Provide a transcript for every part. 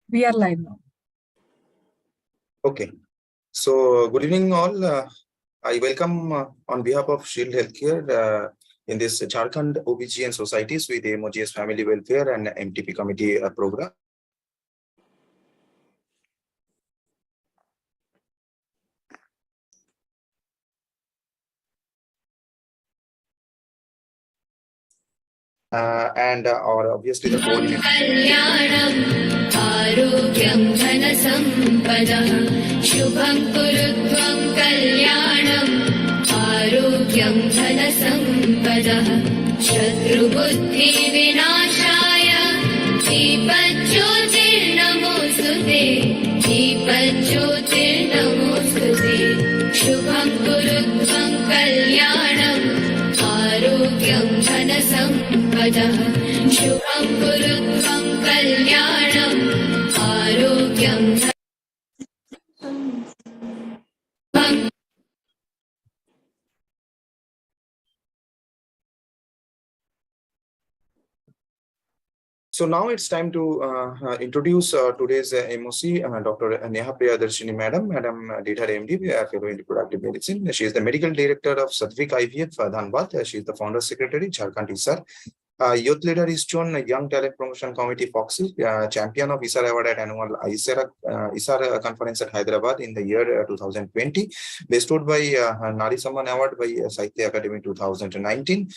We are live now. Okay. So, good evening, all. I welcome on behalf of Shield Healthcare in this Jharkhand OBGYN Societies with MOGS Family Welfare and MTP Committee program. And our obviously the coordinator. शत्रुबुद्धि विनाशाय दीपज्योतिर्नमोस्तुते दीपज्योतिर्नमोस्तुते शुभं कुरु त्वं कल्याणम् आरोग्यं धनसम्पदः शुभं कुरु त्वं कल्याणम् आरोग्यं So now it's time to introduce today's MOC, Dr. Neha Priyadarshini Madam. Madam did her MD, Fellow in Reproductive Medicine. She is the Medical Director of Sadvik IVF, Dhanbad. She is the Founder Secretary, Jharkhand ISAR. Youth Leader is shown Young Talent Promotion Committee, Foxy, Champion of ISAR Award at Annual ISAR Conference at Hyderabad in the year 2020. Bestowed by Nari Samman Award by Sahitya Academy 2019.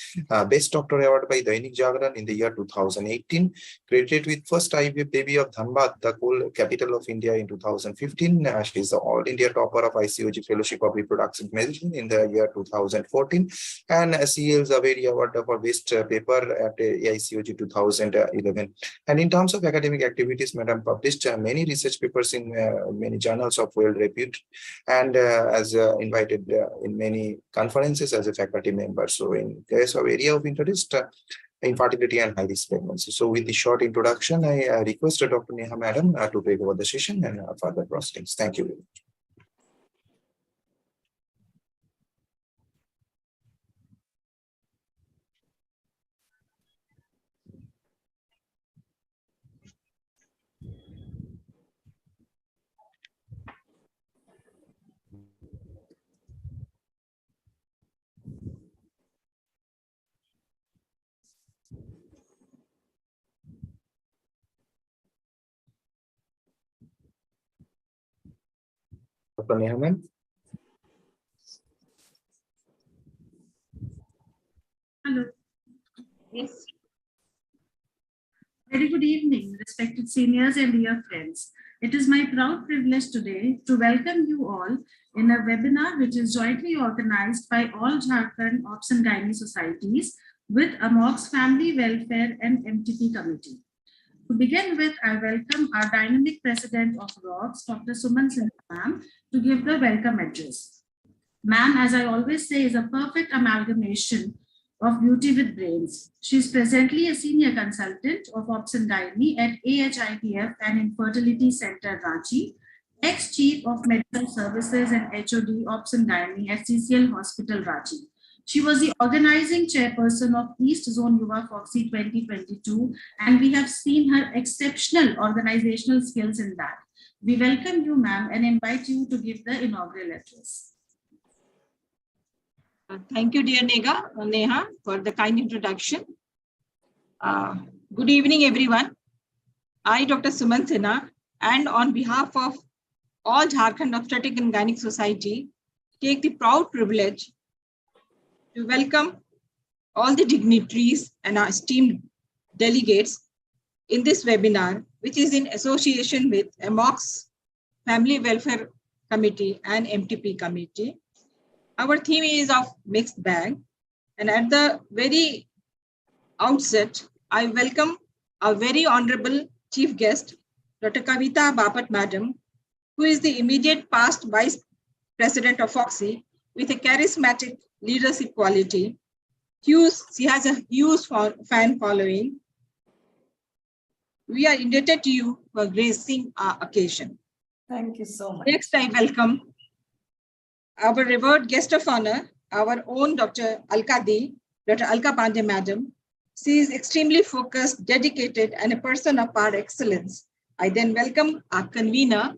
Best Doctor Award by Dainik Jagran in the year 2018. Credited with first IVF baby of Dhanbad, the coal capital of India in 2015. She is the All India topper of ICOG Fellowship of Reproductive Medicine in the year 2014. And CL Zaveri Award for Best Paper at AICOG 2011. And in terms of academic activities, Madam published many research papers in many journals of world repute, and as invited in many conferences as a faculty member. So in case of area of interest, infertility and high risk pregnancy. So with the short introduction, I request Dr. Neha Madam to take over the session and further proceedings. Thank you very much. Dr. Neha ma'am. Hello. Yes. Very good evening, respected seniors and dear friends. It is my proud privilege today to welcome you all in a webinar which is jointly organized by all Jharkhand Obs and Gynae societies with AMOG's Family Welfare and MTP Committee. To begin with, I welcome our dynamic president of ROGS, Dr. Suman Sinha ma'am, to give the welcome address. Ma'am, as I always say, is a perfect amalgamation of beauty with brains. She is presently a senior consultant of Obs and Gynae at AHIVF and Infertility Center, Ranchi, ex-chief of medical services and HOD Obs and Gynae at CCL Hospital, Ranchi. She was the organizing chairperson of East Zone Yuva Foxy 2022, and we have seen her exceptional organizational skills in that. We welcome you, ma'am, and invite you to give the inaugural address. Thank you, dear Neha, for the kind introduction. Good evening, everyone. I, Dr. Suman Sinha, and on behalf of all Jharkhand Obstetric and Gynec Society, take the proud privilege to welcome all the dignitaries and our esteemed delegates in this webinar, which is in association with AMOG's Family Welfare Committee and MTP Committee. Our theme is of mixed bag, and at the very outset, I welcome our very honorable chief guest, Dr. Kavita Bapat Madam, who is the immediate past vice president of Foxy with a charismatic leadership quality. She has a huge fan following. We are indebted to you for gracing our occasion. Thank you so much. Next, I welcome our revered guest of honor, our own Dr. Alka Pandey Madam. She is extremely focused, dedicated, and a person of par excellence. I then welcome our convener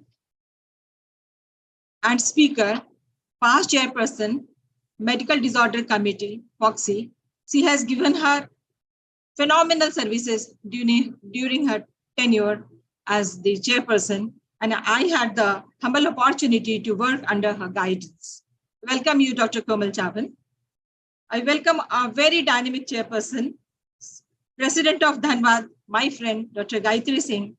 and speaker, past chairperson, Medical Disorder Committee, FOXY. She has given her phenomenal services during her tenure as the chairperson, and I had the humble opportunity to work under her guidance. Welcome you, Dr. Komal Chavan. I welcome our very dynamic chairperson, President of Dhanbad, my friend, Dr. Gayatri Singh,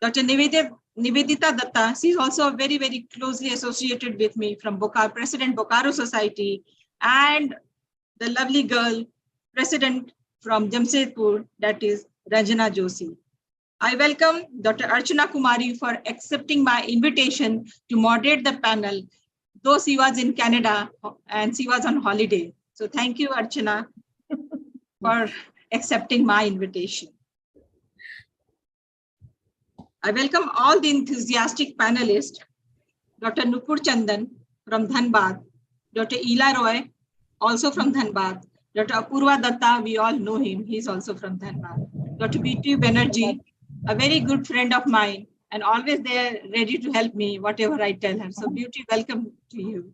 Dr. Nivedita Datta. She's also very, very closely associated with me from Bokaro, President Bokaro Society, and the lovely girl, President from Jamshedpur, that is Ranjana Joshi. I welcome Dr. Archana Kumari for accepting my invitation to moderate the panel, though she was in Canada and she was on holiday. So thank you, Archana, for accepting my invitation. I welcome all the enthusiastic panelists, Dr. Nupur Chandan from Dhanbad, Dr. Ela Roy, also from Dhanbad, Dr. Apurva Datta, we all know him, he's also from Dhanbad, Dr. B.T. Banerjee, a very good friend of mine, and always there ready to help me, whatever I tell her. So Beauty, welcome to you.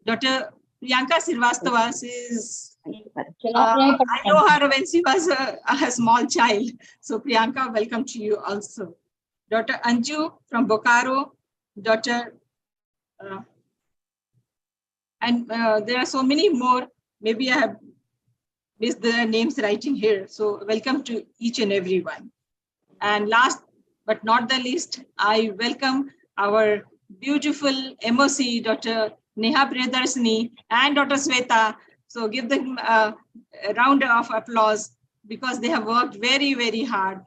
Dr. Priyanka Srivastava is, I know her when she was a small child. So Priyanka, welcome to you also. Dr. Anju from Bokaro, and there are so many more. Maybe I have missed the names writing here. So welcome to each and everyone. And last but not the least, I welcome our beautiful MOC, Dr. Neha Priyadarsini and Dr. Sweta. So give them a round of applause because they have worked very, very hard.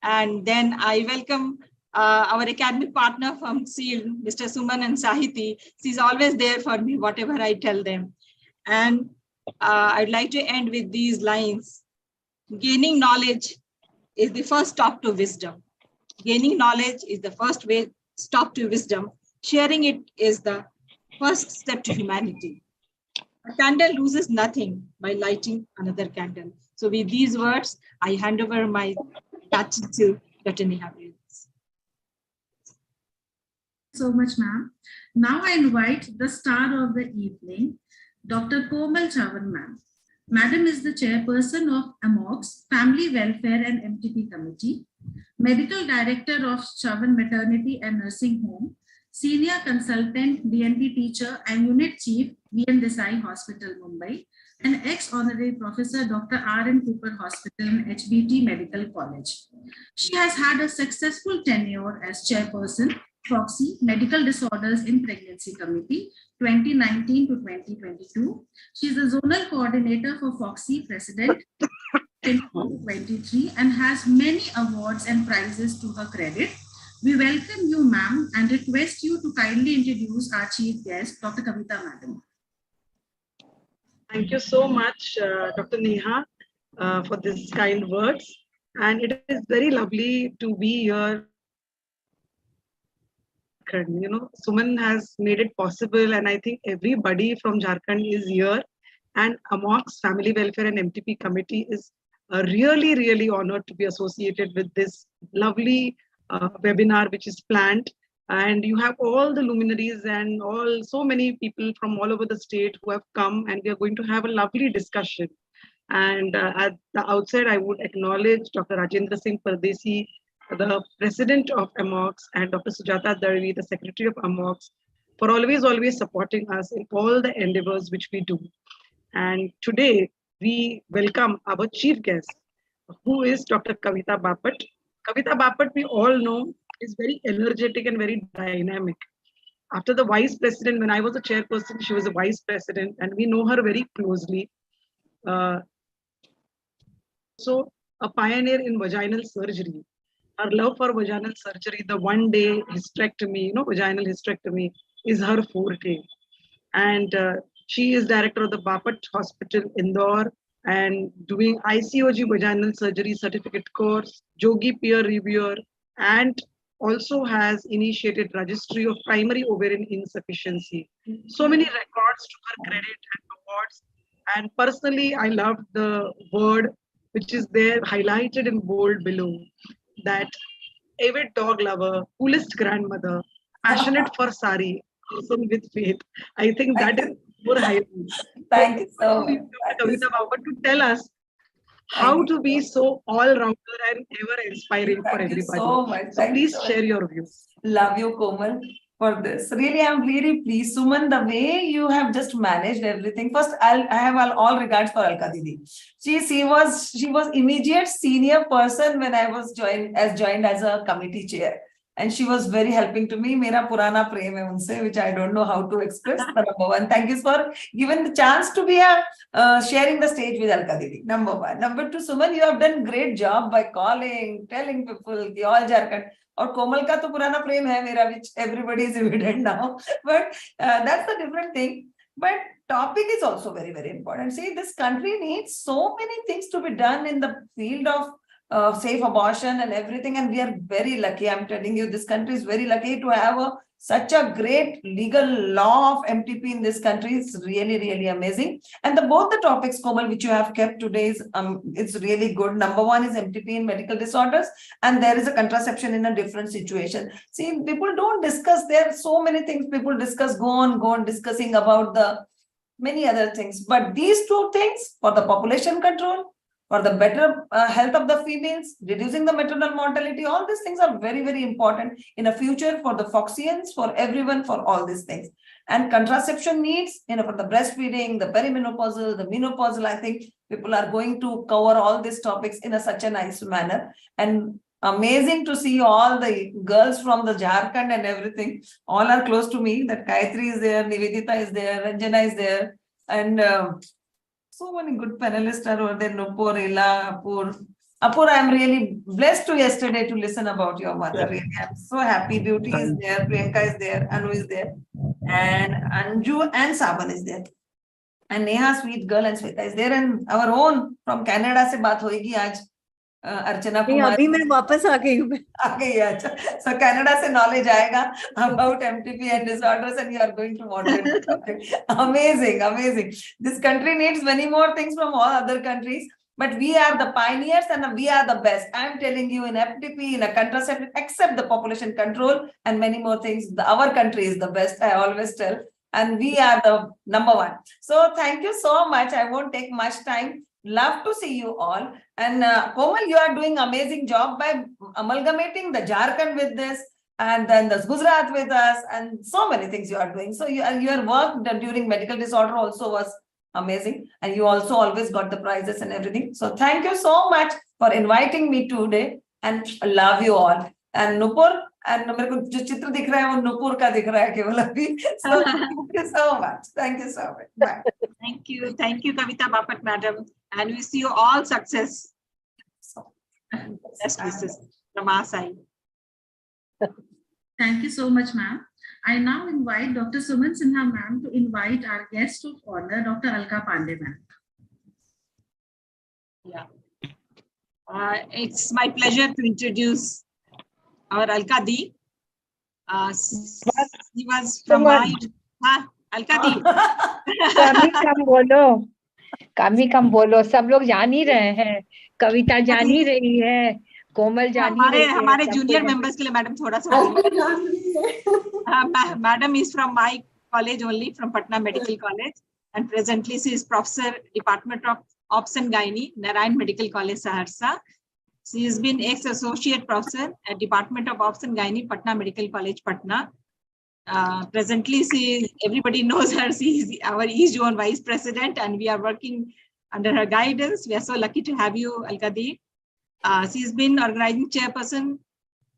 And then I welcome our academic partner from SEAL, Mr. Suman and Sahiti. She's always there for me, whatever I tell them. And I'd like to end with these lines. Gaining knowledge is the first stop to wisdom. Gaining knowledge is the first way stop to wisdom. Sharing it is the first step to humanity. A candle loses nothing by lighting another candle. So with these words, I hand over my touch to Dr. Neha. So much, ma'am. Now I invite the star of the evening, Dr. Komal Chavan, ma'am. Madam is the chairperson of AMOX, Family Welfare and MTP Committee, Medical Director of Chavan Maternity and Nursing Home, Senior Consultant, DNP Teacher and Unit Chief, VN Desai Hospital, Mumbai, and ex-honorary Professor Dr. R.N. Cooper Hospital and HBT Medical College. She has had a successful tenure as chairperson, FOXY, Medical Disorders in Pregnancy Committee, 2019 to 2022. She is the zonal coordinator for FOXY President 2023 and has many awards and prizes to her credit. We welcome you, ma'am, and request you to kindly introduce our chief guest, Dr. Kavita, madam. Thank you so much, Dr. Neha, for these kind words. And it is very lovely to be here. You know, Suman has made it possible, and I think everybody from Jharkhand is here. And AMOX Family Welfare and MTP Committee is really, really honored to be associated with this lovely webinar which is planned. And you have all the luminaries and so many people from all over the state who have come, and we are going to have a lovely discussion. And at the outset, I would acknowledge Dr. Rajendra Singh Pardesi, the president of AMOX, and Dr. Sujata Darvi, the secretary of AMOX, for always supporting us in all the endeavors which we do. And today we welcome our chief guest, who is Dr. Kavita Bapat. Kavita Bapat, we all know, is very energetic and very dynamic. After the vice president, when I was a chairperson, she was a vice president, and we know her very closely. So a pioneer in vaginal surgery. Her love for vaginal surgery, the one-day hysterectomy, vaginal hysterectomy is her forte. And she is director of the Bapat Hospital, Indore, and doing ICOG vaginal surgery certificate course, Jogi peer reviewer, and also has initiated registry of primary ovarian insufficiency. So many records to her credit and awards. And personally, I loved the word which is there highlighted in bold below, that avid dog lover, coolest grandmother, passionate for sari, person with faith. I think that is more highlight. Thank you so So, much. Thank you Kavita so Baba, to tell us Thank how you. to be so all-rounder and ever inspiring for Thank you everybody. so much. So Thank you please so share much. your views. Love you, Komal, for this. Really, I'm really pleased. Suman, the way you have just managed everything. First, I have all regards for Alka Didi. She was immediate senior person when I was joined as a committee chair. And she was very helping to me. Mera purana prem hai unse, which I don't know how to express. But number one, thank you for giving the chance to be sharing the stage with Alka Didi. Number one. Number two, Suman, you have done great job by calling, telling people, ki all Jharkhand. और कोमल का तो पुराना प्रेम है मेरा, which everybody is evident now, but that's a different thing. But topic is also very, very important. See, this country needs so many things to be done in the field of safe abortion and everything, and we are very lucky. I'm telling you, this country is very lucky to have such a great legal law of MTP in this country. It's really, really amazing. And both the topics, Komal, which you have kept today is it's really good. Number one is MTP in medical disorders, and there is a contraception in a different situation. See, people don't discuss. There are so many things people discuss, go on discussing about the many other things. But these two things, for the population control, for the better health of the females, reducing the maternal mortality, all these things are very, very important in the future for the Foxians, for everyone, for all these things. And contraception needs, for the breastfeeding, the perimenopausal, the menopausal, I think people are going to cover all these topics in such a nice manner. And amazing to see all the girls from the Jharkhand and everything. All are close to me. That Gayatri is there, Nivedita is there, Ranjana is there, and so many good panelists are over there. Nupur, Ila, Apur, I'm really blessed to yesterday to listen about your mother. Really, I'm so happy. Beauty is there, Priyanka is there, Anu is there, and Anju and Saban is there. And Neha, sweet girl, and Sweta is there. And our own from Canada se baat hoegi aaj. अर्चना कुमार अभी मैं वापस आ गई हूँ आ गई है. अच्छा, so Canada से knowledge आएगा about MTP and disorders, and you are going to moderate. Amazing. This country needs many more things from all other countries, but we are the pioneers and we are the best. I am telling you, in FTP, in a contraceptive, except the population control and many more things, our country is the best. I always tell, and we are the number one. So thank you so much. I won't take much time. Love to see you all. And Komal, you are doing amazing job by amalgamating the Jharkhand with this, and then the Gujarat with us, and so many things you are doing. So your work during medical disorder also was amazing, and you also always got the prizes and everything. So thank you so much for inviting me today, and love you all. And Nupur, and मेरे को जो चित्र दिख रहा है वो नुपुर का दिख रहा है केवल अभी. So thank you so much. Thank you so much. Bye. Thank you, Kavita Bapat, madam, and we see you all success. Best wishes from our side. Thank you so much, ma'am. I now invite Dr. Suman Sinha, ma'am, to invite our guest of honor, Dr. Alka Pandey, ma'am. Yeah. It's my pleasure to introduce our Alka Di. He was from my... Alka Di. कम बोलो सब लोग जान ही रहे हैं, कविता जान ही रही है, कोमल जान ही रही है. हमारे जूनियर मेंबर्स के लिए मैडम थोड़ा सा madam is from my college only, from Patna Medical College, and presently she is professor Department of Obs and Gynae, Narayan Medical College, Saharsa. She has been ex-associate professor at Department of Obs and Gynae, Patna Medical College, Patna. Presently, everybody knows her. She is our East Zone Vice President, and we are working under her guidance. We are so lucky to have you, Alka Di. She has been organizing chairperson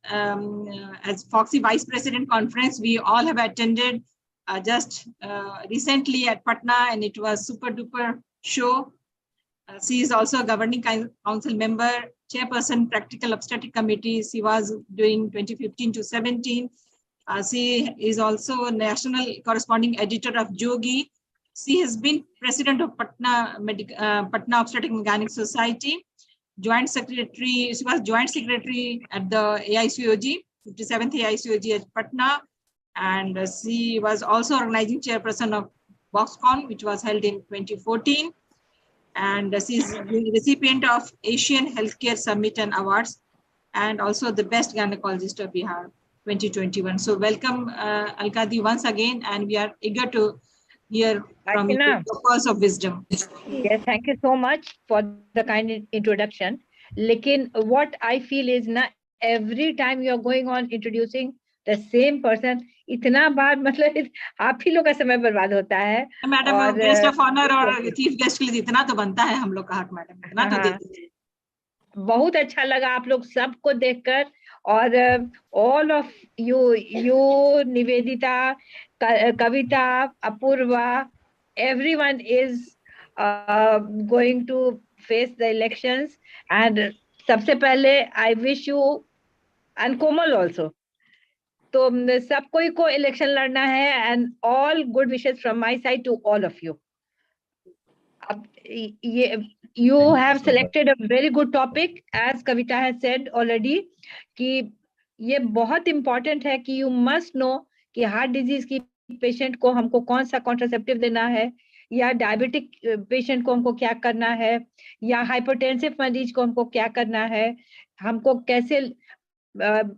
as Foxy Vice President Conference. We all have attended just recently at Patna, and it was super duper show. She is also a governing council member, chairperson Practical Obstetric Committee. She was doing 2015 to 17. She is also national corresponding editor of Jogi. She has been president of Patna Obstetric and Gynec Society, joint secretary. She was joint secretary at the AICOG, 57th AICOG at Patna, and she was also organizing chairperson of Boxcon, which was held in 2014. And she is the recipient of Asian Healthcare Summit and Awards and also the best gynecologist of Bihar 2021. So welcome, Alkadi, once again, and we are eager to hear from you Archana. the pearls of wisdom. Yes, thank you so much for the kind introduction. Lekin what I feel is na every time you are going on introducing the same person, इतना बार मतलब आप ही लोग का समय बर्बाद होता है. Madam guest of honour और चीफ गेस्ट के लिए इतना तो बनता है हम लोग का हक मैडम, इतना तो देते हैं. बहुत अच्छा लगा आप लोग सबको देखकर और all of you Nivedita, Kavita, Apoorva, everyone is going to face the elections and सबसे पहले I wish you and Komal also. तो सब कोई को इलेक्शन लड़ना है and all good wishes from my side to all of you. अब ये you have selected a very good topic as Kavita has said already कि ये बहुत important है कि you must know कि heart disease की patient को हमको कौन सा contraceptive देना है या diabetic patient को हमको क्या करना है या hypertensive मरीज को हमको क्या करना है, हमको कैसे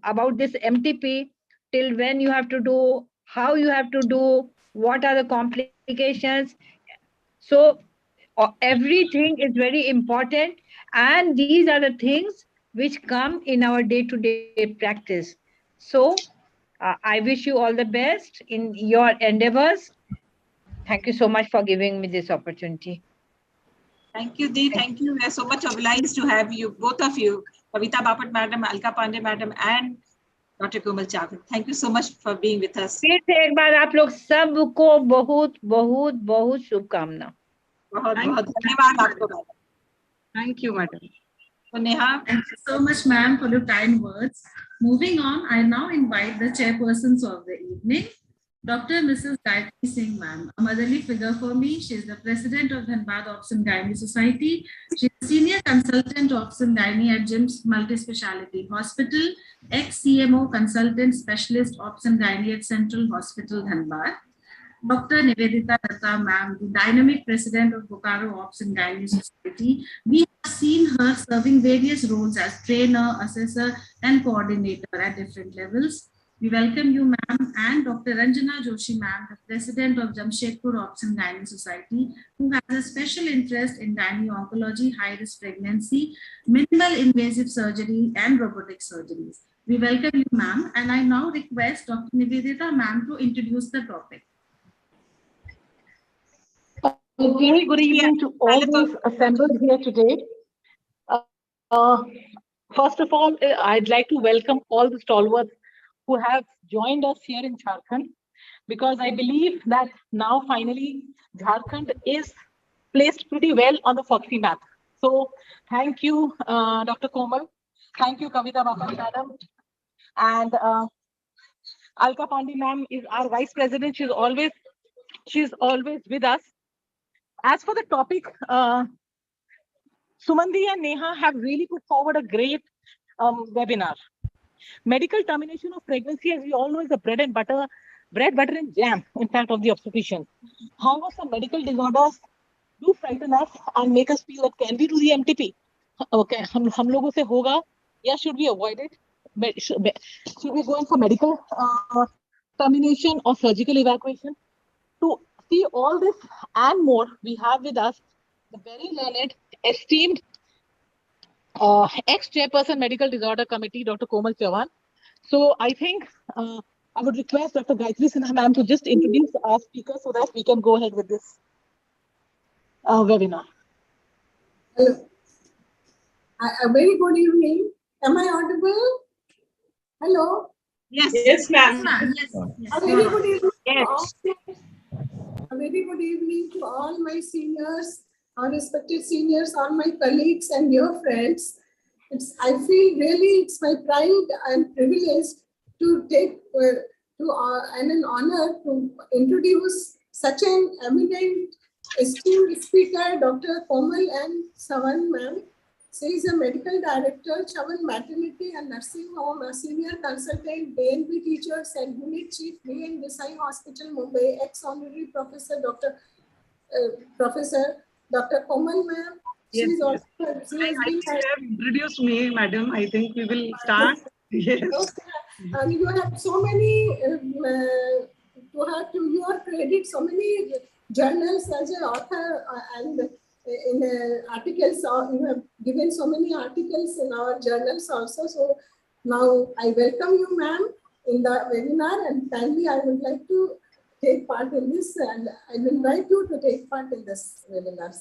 about this MTP, till when you have to do, how you have to do, what are the complications. So everything is very important and these are the things which come in our day-to-day practice. So I wish you all the best in your endeavors. Thank you so much for giving me this opportunity. Thank you, Dee. Thank you. We are so much obliged to have you, both of you, Kavita Bapat madam, Alka Pandey madam, and Dr. Komal Chawla. Thank you so much for being with us. फिर से एक बार आप लोग सबको बहुत बहुत बहुत शुभकामना. बहुत बहुत धन्यवाद आपको. Thank you, madam. So Neha. Thank you so much, ma'am, for your kind words. Moving on, I now invite the chairpersons of the evening, Dr. Mrs. Gayatri Singh, ma'am, a motherly figure for me. She is the president of Dhanbad Obs and Gynae Society. She is senior consultant Obs and Gynae at Jim's Multispeciality Hospital, ex-CMO consultant specialist Obs and Gynae at Central Hospital, Dhanbad. Dr. Nivedita Datta, ma'am, the dynamic president of Bokaro Obs and Gynae Society. We have seen her serving various roles as trainer, assessor, and coordinator at different levels. We welcome you, ma'am, and Dr. Ranjana Joshi, ma'am, the president of Jamshedpur Obs and Gynae Society, who has a special interest in gynae oncology, high-risk pregnancy, minimal invasive surgery, and robotic surgeries. We welcome you, ma'am, and I now request Dr. Nivedita, ma'am, to introduce the topic. A very good evening to all those assembled here today. First of all, I'd like to welcome all the stalwarts who have joined us here in Jharkhand, because I believe that now finally Jharkhand is placed pretty well on the Foxy map. So thank you, Dr. Komal. Thank you, Kavita Bapat madam. And Alka Pandey ma'am is our vice president. She's always with us. As for the topic, Sumandi and Neha have really put forward a great webinar. Medical termination of pregnancy, as we all know, is the bread, butter and jam, in fact, of the obstetrician. However, some medical disorders do frighten us and make us feel that can we do the MTP? Okay, hum logo se hoga, yeah, should we avoid it? Should we go in for medical termination or surgical evacuation? To see all this and more, we have with us the very learned, esteemed ex-chairperson Medical Disorder Committee, Dr. Komal Chawla. So I think I would request Dr. Gayatri Sinha ma'am to just introduce our speaker so that we can go ahead with this webinar. Hello. A very good evening. Am I audible? Hello. Yes. Yes, ma'am. Yes. A very good evening. Yes. A very good evening to all my seniors, our respected seniors, all my colleagues and dear friends. I feel really it's my pride and privilege to take and an honor to introduce such an eminent, esteemed speaker, Dr. Komal and Chawla ma'am. She is a medical director, Chawla Maternity and Nursing Home, a senior consultant, DNB teachers and unit chief, V.N. Desai Hospital, Mumbai, ex-honorary professor, Dr. Komal ma'am. Yes, She's yes. also, she I has think been. you have introduced me, madam. I think we will start. Yes. Okay. And you have so many, to have to your credit, so many journals as an author and in articles, you have given so many articles in our journals also. So now I welcome you, ma'am, in the webinar, and kindly I would like to take part in this, and I will invite you to take part in this webinar.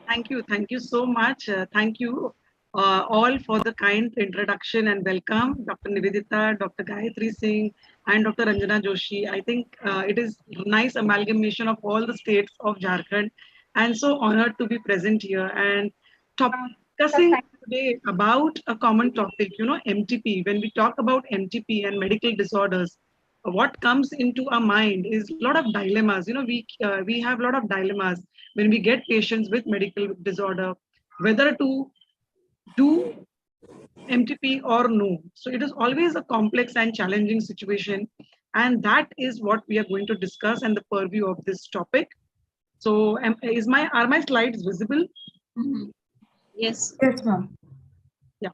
Thank you. Thank you so much. Thank you all for the kind introduction and welcome, Dr. Nivedita, Dr. Gayatri Singh, and Dr. Ranjana Joshi. I think it is nice amalgamation of all the states of Jharkhand, and so honored to be present here and discussing today about a common topic, MTP. When we talk about MTP and medical disorders, what comes into our mind is a lot of dilemmas. We have a lot of dilemmas when we get patients with medical disorder, whether to do MTP or no. So it is always a complex and challenging situation. And that is what we are going to discuss and the purview of this topic. So are my slides visible? Yes. Yes, ma'am. Yeah.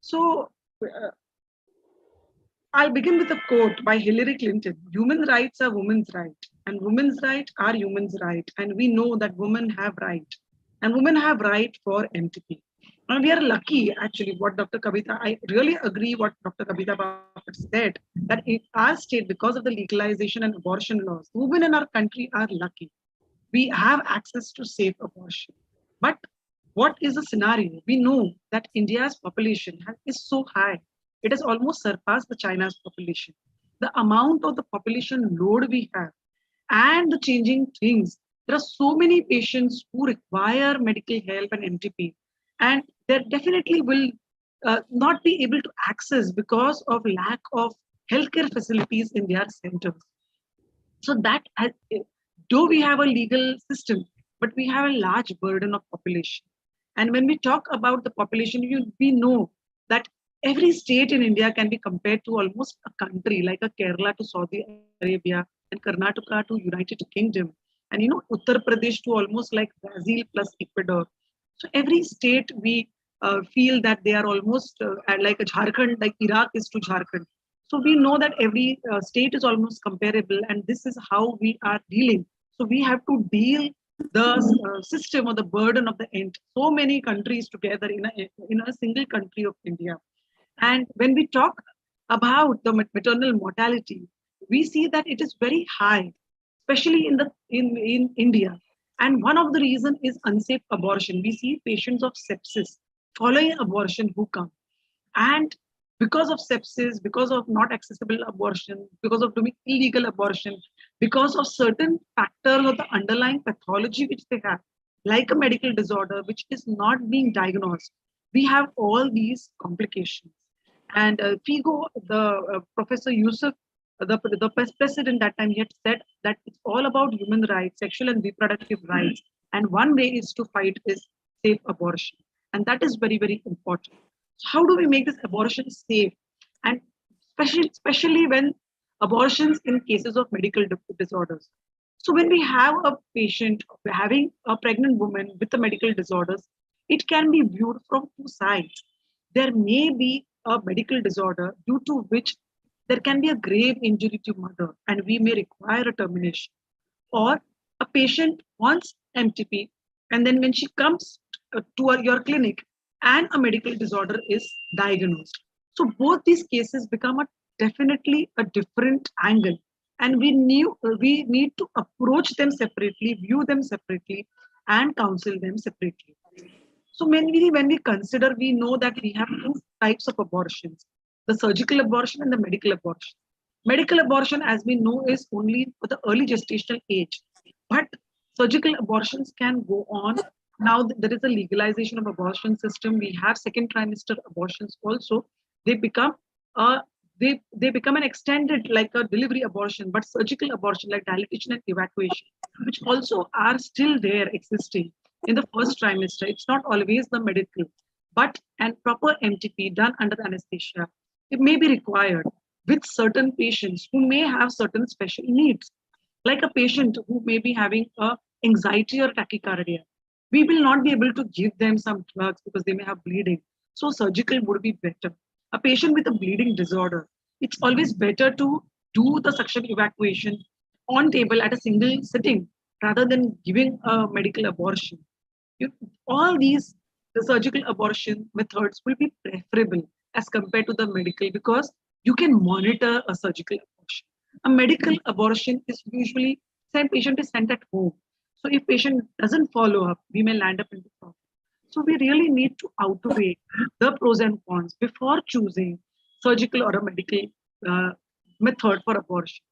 So I'll begin with a quote by Hillary Clinton. Human rights are women's right, and women's right are human's right. And we know that women have right, and women have right for MTP. And we are lucky, actually, what Dr. Kavita, I really agree what Dr. Kavita Bapat said, that in our state, because of the legalization and abortion laws, women in our country are lucky. We have access to safe abortion. But what is the scenario? We know that India's population is so high. It has almost surpassed the China's population. The amount of the population load we have and the changing things. There are so many patients who require medical help and MTP, and they definitely will not be able to access because of lack of healthcare facilities in their centers. So that, though we have a legal system, but we have a large burden of population. And when we talk about the population, we know that every state in India can be compared to almost a country, like a Kerala to Saudi Arabia and Karnataka to United Kingdom, and Uttar Pradesh to almost like Brazil plus Ecuador. So every state we feel that they are almost like a Jharkhand, like Iraq is to Jharkhand. So we know that every state is almost comparable, and this is how we are dealing. So we have to deal the system or the burden of the end. So many countries together in a single country of India. And when we talk about the maternal mortality, we see that it is very high, especially in India. And one of the reasons is unsafe abortion. We see patients of sepsis following abortion who come. And because of sepsis, because of not accessible abortion, because of doing illegal abortion, because of certain factors of the underlying pathology which they have, like a medical disorder which is not being diagnosed, we have all these complications. And FIGO, the Professor Yusuf, the president that time, he had said that it's all about human rights, sexual and reproductive rights. And one way is to fight is safe abortion. And that is very, very important. So how do we make this abortion safe? And especially when abortions in cases of medical disorders. So when we have a patient having a pregnant woman with a medical disorders, it can be viewed from two sides. There may be a medical disorder due to which there can be a grave injury to mother and we may require a termination. Or a patient wants MTP and then when she comes to your clinic and a medical disorder is diagnosed. So both these cases become definitely a different angle, and we need to approach them separately, view them separately, and counsel them separately. So mainly when we consider, we know that we have two types of abortions, the surgical abortion and the medical abortion. Medical abortion, as we know, is only for the early gestational age, but surgical abortions can go on. Now there is a legalization of abortion system. We have second trimester abortions also. They become they become an extended like a delivery abortion, but surgical abortion like dilatation and evacuation, which also are still there existing in the first trimester. It's not always the medical, but and proper MTP done under anesthesia, it may be required with certain patients who may have certain special needs, like a patient who may be having a anxiety or tachycardia. We will not be able to give them some drugs because they may have bleeding. So surgical would be better. A patient with a bleeding disorder, it's always better to do the suction evacuation on table at a single sitting rather than giving a medical abortion. You, all these the surgical abortion methods will be preferable as compared to the medical because you can monitor a surgical abortion. A medical abortion is usually sent patient is sent at home. So if patient doesn't follow up, we may land up in the problem. So we really need to outweigh the pros and cons before choosing surgical or a medical uh, method for abortion.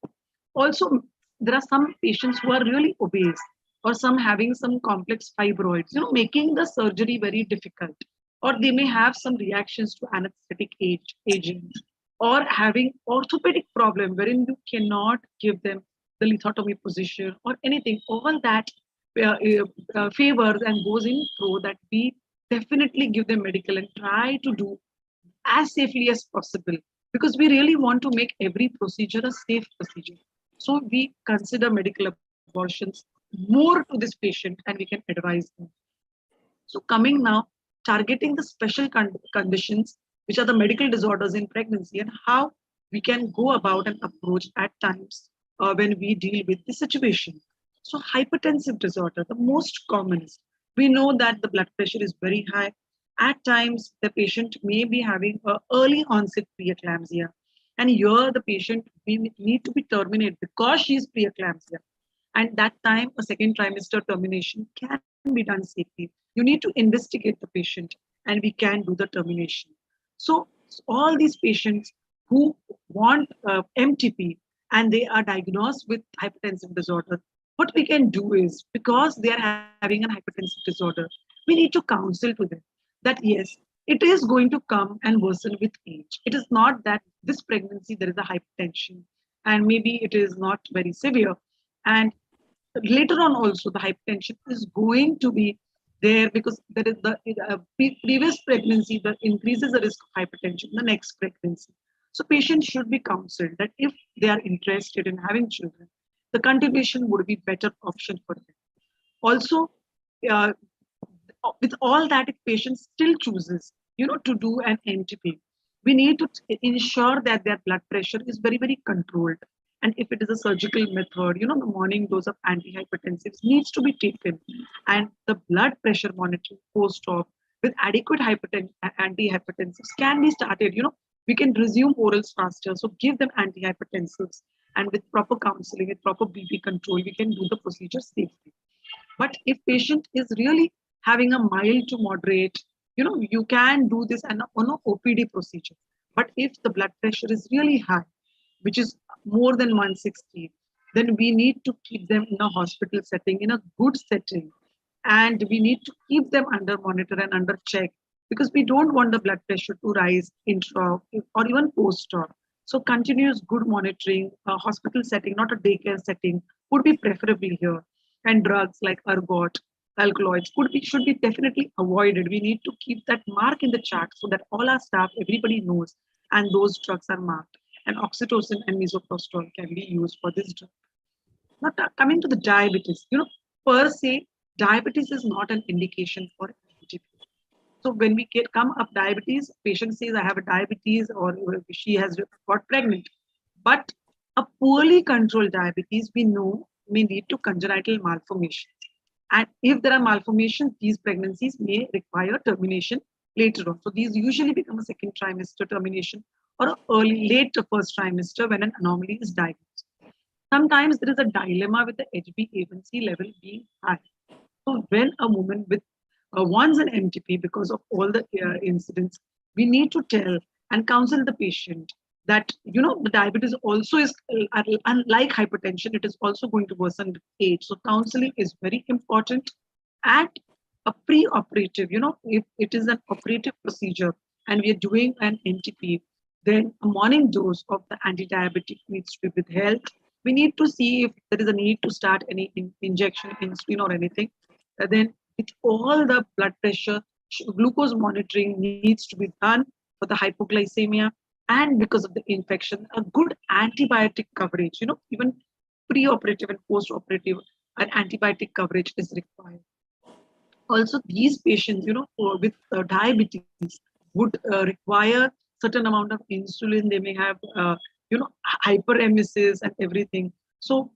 Also, there are some patients who are really obese or some having some complex fibroids, making the surgery very difficult. Or they may have some reactions to anesthetic agents or having orthopedic problem wherein you cannot give them the lithotomy position or anything. All that favors and goes in pro that we definitely give them medical and try to do as safely as possible because we really want to make every procedure a safe procedure. So we consider medical abortions more to this patient and we can advise them. So coming now, targeting the special conditions, which are the medical disorders in pregnancy and how we can go about and approach at times when we deal with the situation. So hypertensive disorder, the most commonest. We know that the blood pressure is very high. At times, the patient may be having an early onset preeclampsia. And here the patient we need to be terminated because she is preeclampsia. And that time, a second trimester termination can be done safely. You need to investigate the patient and we can do the termination. So all these patients who want MTP and they are diagnosed with hypertensive disorder, what we can do is, because they are having a hypertensive disorder, we need to counsel to them that yes, it is going to come and worsen with age. It is not that this pregnancy there is a hypertension and maybe it is not very severe. And later on also the hypertension is going to be there because there is the previous pregnancy that increases the risk of hypertension in the next pregnancy. So patients should be counseled that if they are interested in having children, the continuation would be better option for them. Also, with all that, if patient still chooses, to do an MTP, we need to ensure that their blood pressure is very, very controlled. And if it is a surgical method, the morning dose of antihypertensives needs to be taken. And the blood pressure monitoring post-op with adequate antihypertensives can be started. We can resume orals faster. So give them antihypertensives. And with proper counseling, with proper BP control, we can do the procedure safely. But if patient is really having a mild to moderate, you can do this on an OPD procedure. But if the blood pressure is really high, which is more than 160, then we need to keep them in a hospital setting, in a good setting. And we need to keep them under monitor and under check because we don't want the blood pressure to rise intra or even post-op. So continuous good monitoring, a hospital setting, not a daycare setting, would be preferable here. And drugs like ergot, alkaloids should be definitely avoided. We need to keep that mark in the chart so that all our staff, everybody knows, and those drugs are marked. And oxytocin and misoprostol can be used for this drug. Now, coming to the diabetes, per se, diabetes is not an indication for MTP. So when we come up diabetes, patient says, I have a diabetes or she has got pregnant. But a poorly controlled diabetes, we know, may lead to congenital malformations. And if there are malformations, these pregnancies may require termination later on. So these usually become a second trimester termination or late first trimester when an anomaly is diagnosed. Sometimes there is a dilemma with the HbA1c level being high. So when a woman with wants an MTP because of all the incidents, we need to tell and counsel the patient that, the diabetes also is, unlike hypertension, it is also going to worsen with age. So counseling is very important. And a pre-operative, if it is an operative procedure and we are doing an MTP, then a morning dose of the anti-diabetic needs to be withheld. We need to see if there is a need to start any injection, insulin or anything. Then with all the blood pressure, glucose monitoring needs to be done for the hypoglycemia. And because of the infection, a good antibiotic coverage, even pre-operative and post-operative, an antibiotic coverage is required. Also, these patients, with diabetes would require certain amount of insulin. They may have, hyperemesis and everything. So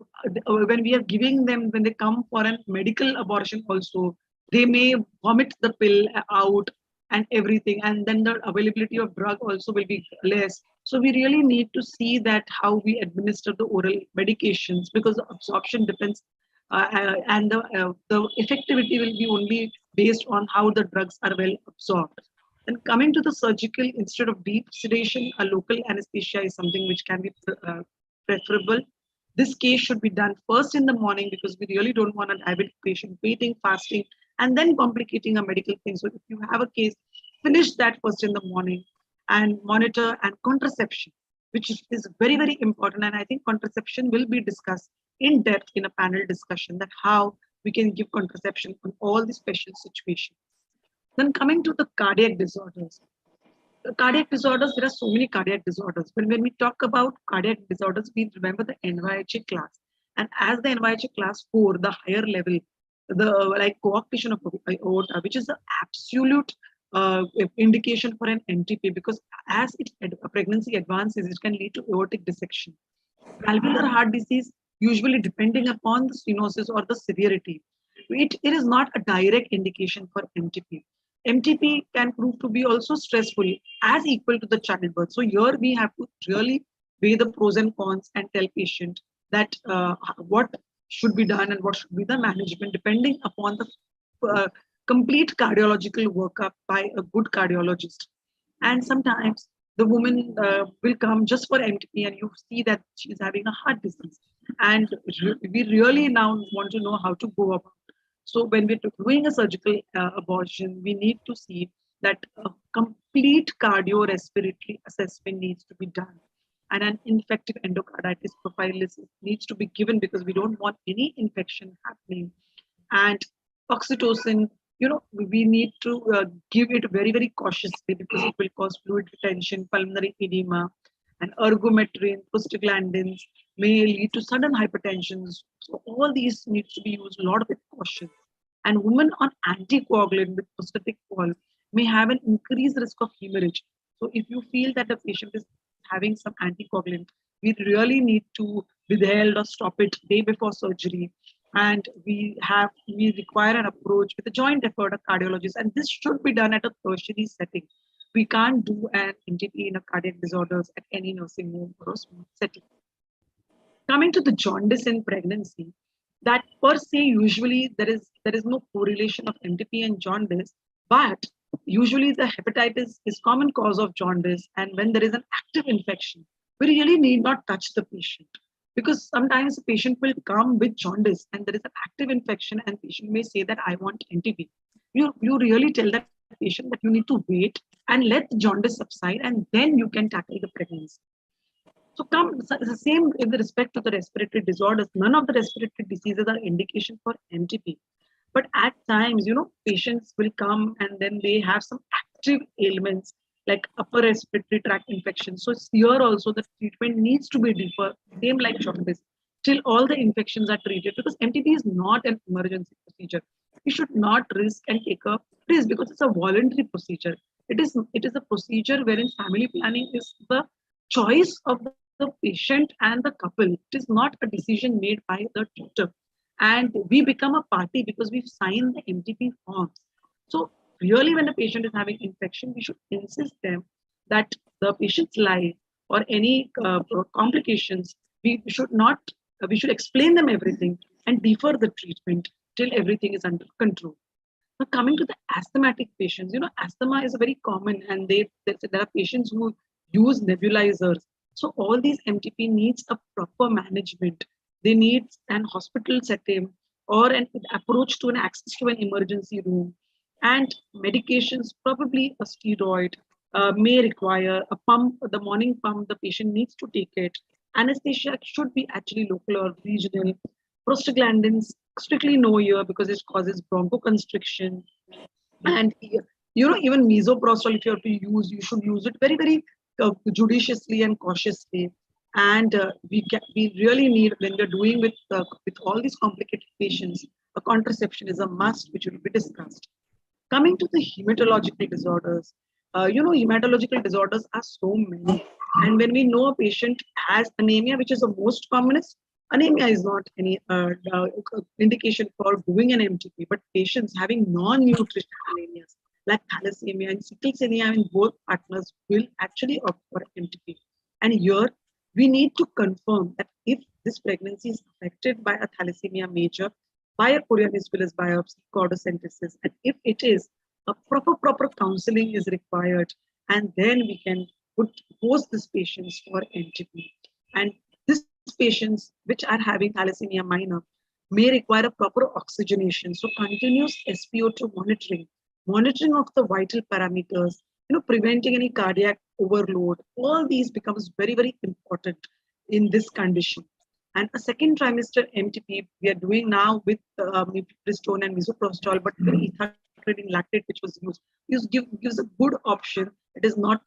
when we are giving them, when they come for a medical abortion also, they may vomit the pill out and everything. And then the availability of drug also will be less. So we really need to see that how we administer the oral medications, because the absorption depends and the effectivity will be only based on how the drugs are well absorbed. And coming to the surgical, instead of deep sedation, a local anesthesia is something which can be preferable. This case should be done first in the morning, because we really don't want a diabetic patient waiting, fasting, and then complicating a medical thing. So if you have a case, finish that first in the morning and monitor. And contraception, which is very, very important. And I think contraception will be discussed in depth in a panel discussion, that how we can give contraception on all the special situations. Then coming to the cardiac disorders. The cardiac disorders, there are so many cardiac disorders. But when we talk about cardiac disorders, we remember the NYHA class. And as the NYHA class 4, the higher level, the coarctation of aorta, which is the absolute indication for an MTP, because as a pregnancy advances, it can lead to aortic dissection. Valvular heart disease, usually depending upon the stenosis or the severity, it is not a direct indication for MTP. MTP can prove to be also stressful as equal to the childbirth. So here we have to really weigh the pros and cons and tell patient that what should be done and what should be the management, depending upon the complete cardiological workup by a good cardiologist. And sometimes the woman will come just for MTP, and you see that she's having a heart disease. And we really now want to know how to go about. So when we're doing a surgical abortion, we need to see that a complete cardiorespiratory assessment needs to be done. And an infective endocarditis profile needs to be given, because we don't want any infection happening. And oxytocin, we need to give it very, very cautiously, because it will cause fluid retention, pulmonary edema, and ergometrin, prostaglandins may lead to sudden hypertension. So all these needs to be used a lot with caution. And women on anticoagulant with prosthetic wall may have an increased risk of hemorrhage. So if you feel that the patient is having some anticoagulant, we really need to withhold or stop it day before surgery. And we require an approach with a joint effort of cardiologist, and this should be done at a tertiary setting. We can't do an MTP in a cardiac disorders at any nursing home or a small setting. Coming to the jaundice in pregnancy, that per se, usually there is no correlation of MTP and jaundice, but usually the hepatitis is common cause of jaundice. And when there is an active infection, we really need not touch the patient, because sometimes the patient will come with jaundice and there is an active infection, and patient may say that I want MTP. You really tell that patient that you need to wait and let the jaundice subside, and then you can tackle the pregnancy. So the same in the respect to the respiratory disorders. None of the respiratory diseases are indication for MTP. But at times, patients will come and then they have some active ailments like upper respiratory tract infection. So here also the treatment needs to be deeper, same like jaundice, till all the infections are treated, because MTP is not an emergency procedure. You should not risk and take a risk, because it's a voluntary procedure. It is a procedure wherein family planning is the choice of the patient and the couple. It is not a decision made by the doctor. And we become a party because we've signed the MTP forms. So really, when a patient is having infection, we should insist them that the patient's life or any complications, we should explain them everything and defer the treatment till everything is under control. Now, coming to the asthmatic patients, asthma is very common, and there are patients who use nebulizers. So all these MTP needs a proper management. They need an hospital setting or an approach to an access to an emergency room. And medications, probably a steroid, may require a pump, the morning pump, the patient needs to take it. Anesthesia should be actually local or regional. Prostaglandins, strictly no here, because it causes bronchoconstriction. And even misoprostol, if you have to use, you should use it very, very judiciously and cautiously. And we really need, when we're doing with all these complicated patients, a contraception is a must, which will be discussed. Coming to the hematological disorders, hematological disorders are so many. And when we know a patient has anemia, which is the most commonest, anemia is not any indication for doing an MTP, but patients having non-nutritional anemias like thalassemia and sickle cell anemia in both partners will actually opt for MTP. And here we need to confirm that if this pregnancy is affected by a thalassemia major, by a Purines Willis biopsy, chordocentesis, and if it is, a proper counseling is required, and then we can post these patients for NTP. And these patients which are having thalassemia minor may require a proper oxygenation. So continuous SpO2 monitoring of the vital parameters, preventing any cardiac overload, all these becomes very, very important in this condition. And a second trimester MTP we are doing now with mifepristone and misoprostol, but ethacridine lactate, which was used, gives a good option. It is not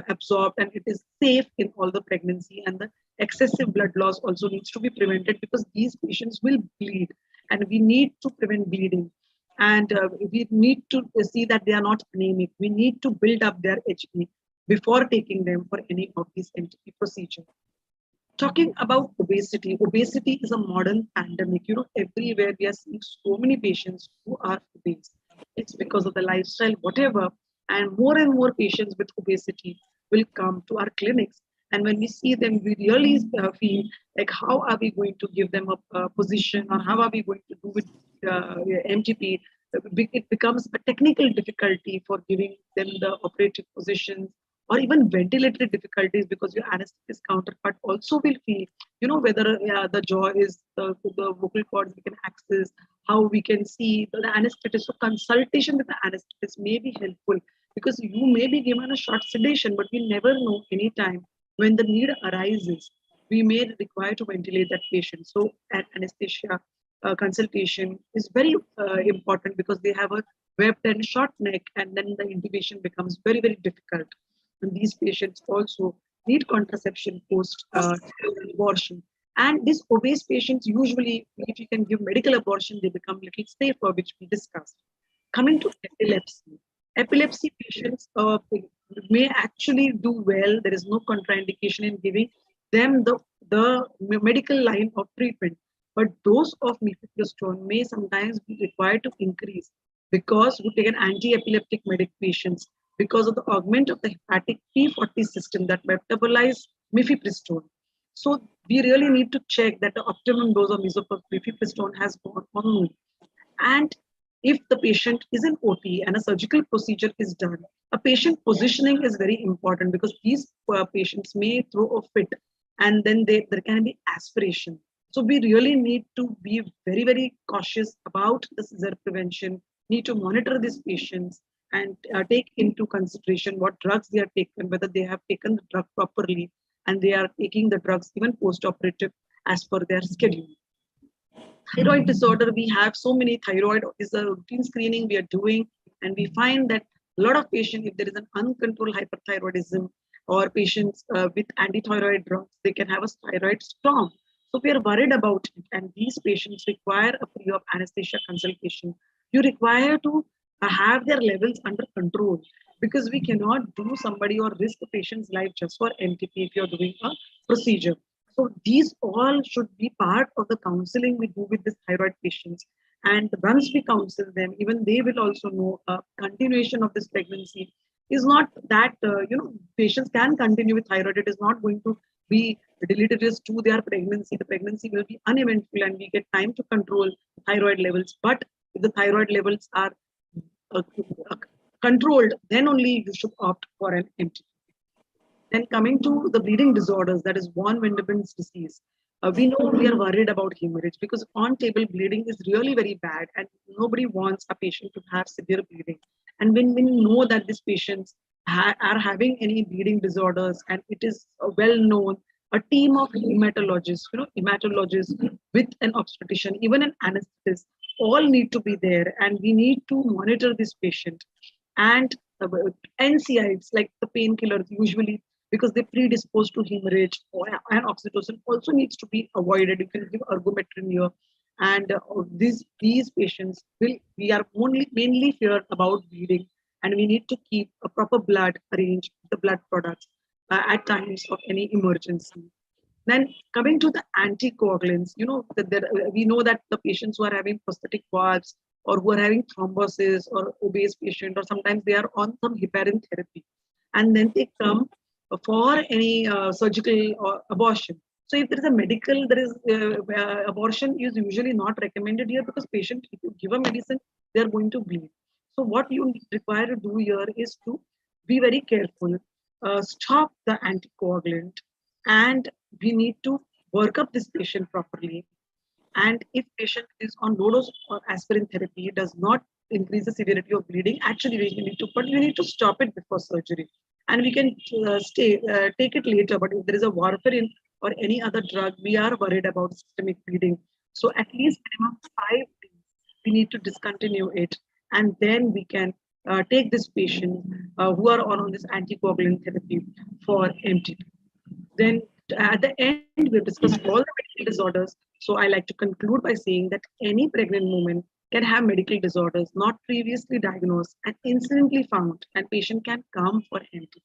absorbed and it is safe in all the pregnancy, and the excessive blood loss also needs to be prevented because these patients will bleed and we need to prevent bleeding. And we need to see that they are not anemic. We need to build up their HB before taking them for any of these MTP procedures. Talking about obesity, obesity is a modern pandemic. Everywhere we are seeing so many patients who are obese. It's because of the lifestyle, whatever, and more patients with obesity will come to our clinics. And when we see them, we really feel like, how are we going to give them a position, or how are we going to do with MTP? It becomes a technical difficulty for giving them the operative positions, or even ventilatory difficulties, because your anesthetist counterpart also will feel, whether the jaw is the vocal cords we can access, how we can see the anesthetist. So consultation with the anesthetist may be helpful, because you may be given a short sedation, but we never know any time when the need arises, we may require to ventilate that patient. So an anesthesia consultation is very important, because they have a webbed and short neck, and then the intubation becomes very, very difficult. And these patients also need contraception post abortion. And these obese patients, usually, if you can give medical abortion, they become a little safer, which we discussed. Coming to epilepsy patients may actually do well. There is no contraindication in giving them the medical line of treatment. But dose of mifepristone may sometimes be required to increase, because we take an anti-epileptic medications because of the augment of the hepatic P40 system that metabolize mifepristone. So we really need to check that the optimum dose of mifepristone has gone on. And if the patient is in OT and a surgical procedure is done, a patient positioning is very important, because these patients may throw a fit, and then there can be aspiration. So we really need to be very, very cautious about the seizure prevention, need to monitor these patients and take into consideration what drugs they are taken, whether they have taken the drug properly, and they are taking the drugs even post-operative as per their schedule. Thyroid disorder, we have so many. Thyroid is a routine screening we are doing, and we find that a lot of patients, if there is an uncontrolled hyperthyroidism, or patients with antithyroid drugs, they can have a thyroid storm. So we are worried about it, and these patients require a pre-op anesthesia consultation. You require to have their levels under control, because we cannot do somebody or risk the patient's life just for MTP if you're doing a procedure. So these all should be part of the counseling we do with these thyroid patients. And once we counsel them, even they will also know a continuation of this pregnancy is not that, patients can continue with thyroid. It is not going to be deleterious to their pregnancy. The pregnancy will be uneventful, and we get time to control thyroid levels. But if the thyroid levels are controlled, then only you should opt for an MTP. Then coming to the bleeding disorders, that is von Willebrand's disease. We know we are worried about hemorrhage, because on-table bleeding is really very bad, and nobody wants a patient to have severe bleeding. And when we know that these patients are having any bleeding disorders, and it is well known, a team of hematologists, hematologists with an obstetrician, even an anesthetist, all need to be there, and we need to monitor this patient. And NSAIDs, like the painkillers, usually because they predispose to hemorrhage, and oxytocin also needs to be avoided. You can give ergometrin here, And these patients we are mainly feared about bleeding, and we need to keep a proper blood arranged, the blood products at times of any emergency. Then coming to the anticoagulants, we know that the patients who are having prosthetic valves or who are having thrombosis or obese patient, or sometimes they are on some heparin therapy, and then they come for any surgical or abortion. So if there is a medical, abortion is usually not recommended here, because patient, if you give a medicine, they are going to bleed. So what you require to do here is to be very careful, stop the anticoagulant, and we need to work up this patient properly. And if patient is on low dose or aspirin therapy, it does not increase the severity of bleeding. Actually, we need to stop it before surgery. And we can take it later. But if there is a warfarin or any other drug, we are worried about systemic bleeding. So at least minimum 5 days, we need to discontinue it. And then we can take this patient who are on this anticoagulant therapy for MTP. Then at the end, we've discussed all the medical disorders. So I like to conclude by saying that any pregnant woman can have medical disorders not previously diagnosed and incidentally found, and patient can come for MTP.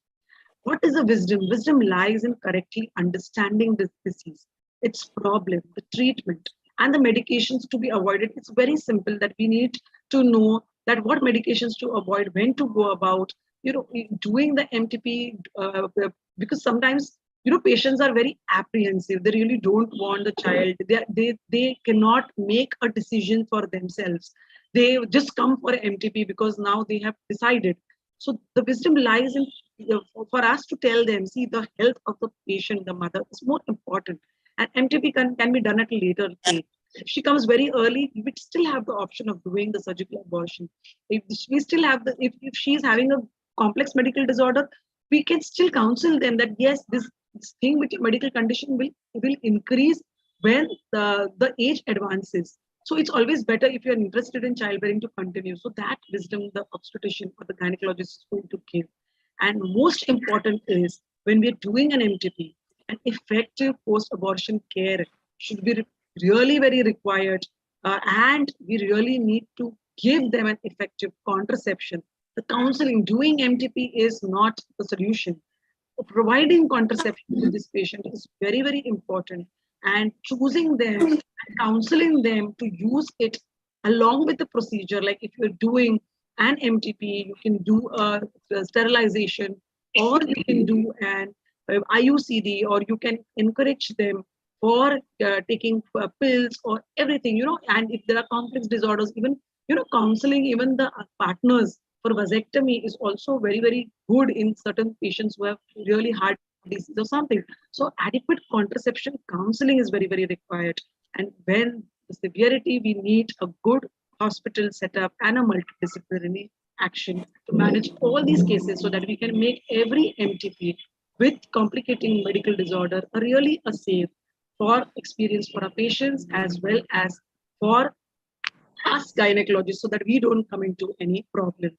What is the wisdom? Wisdom lies in correctly understanding this disease, its problem, the treatment, and the medications to be avoided. It's very simple that we need to know that what medications to avoid, when to go about, doing the MTP, because sometimes patients are very apprehensive. They really don't want the child. They cannot make a decision for themselves. They just come for MTP because now they have decided. So the wisdom lies in for us to tell them, see, the health of the patient, the mother, is more important. And MTP can be done at a later stage. If she comes very early, we still have the option of doing the surgical abortion. If we still have if she's having a complex medical disorder, we can still counsel them that yes, this thing with your medical condition will increase when the age advances. So it's always better, if you're interested in childbearing, to continue. So that wisdom the obstetrician or the gynecologist is going to give. And most important is, when we're doing an MTP, an effective post-abortion care should be really very required. And we really need to give them an effective contraception. The counseling, doing MTP is not the solution. Providing contraception to this patient is very, very important, and choosing them and counseling them to use it along with the procedure. Like if you're doing an MTP, you can do a sterilization, or you can do an IUCD, or you can encourage them for taking pills or everything, and if there are complex disorders, even, counseling even the partners for vasectomy is also very, very good in certain patients who have really heart disease or something. So adequate contraception counseling is very, very required. And when the severity, we need a good hospital setup and a multidisciplinary action to manage all these cases, so that we can make every MTP with complicating medical disorder really a safe for experience for our patients, as well as for us gynecologists, so that we don't come into any problem.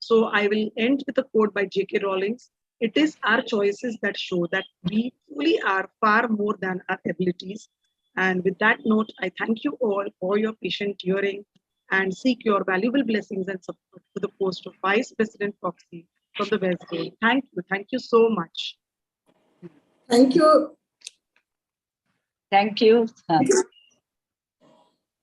So I will end with a quote by J.K. Rowling. It is our choices that show that we truly are far more than our abilities. And with that note, I thank you all for your patient hearing, and seek your valuable blessings and support for the post of Vice President Foxy from the West Zone. Thank you. Thank you so much. Thank you. Thank you.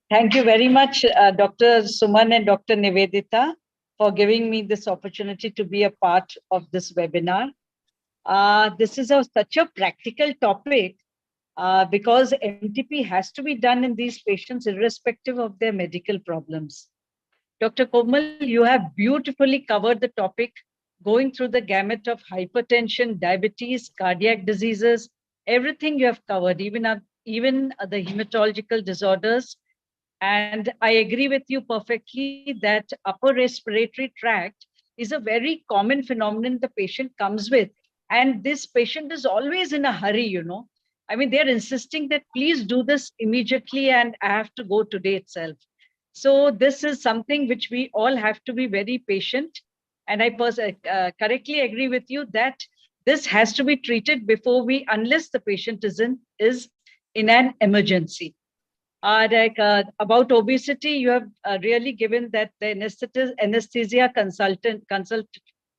Thank you very much, Dr. Suman and Dr. Nivedita, for giving me this opportunity to be a part of this webinar. This is such a practical topic because MTP has to be done in these patients irrespective of their medical problems. Dr. Komal, you have beautifully covered the topic, going through the gamut of hypertension, diabetes, cardiac diseases, everything you have covered, even the hematological disorders. And I agree with you perfectly that upper respiratory tract is a very common phenomenon the patient comes with. And this patient is always in a hurry, I mean, they're insisting that please do this immediately and I have to go today itself. So this is something which we all have to be very patient. And I correctly agree with you that this has to be treated unless the patient is in an emergency. About obesity, you have really given that the anesthesia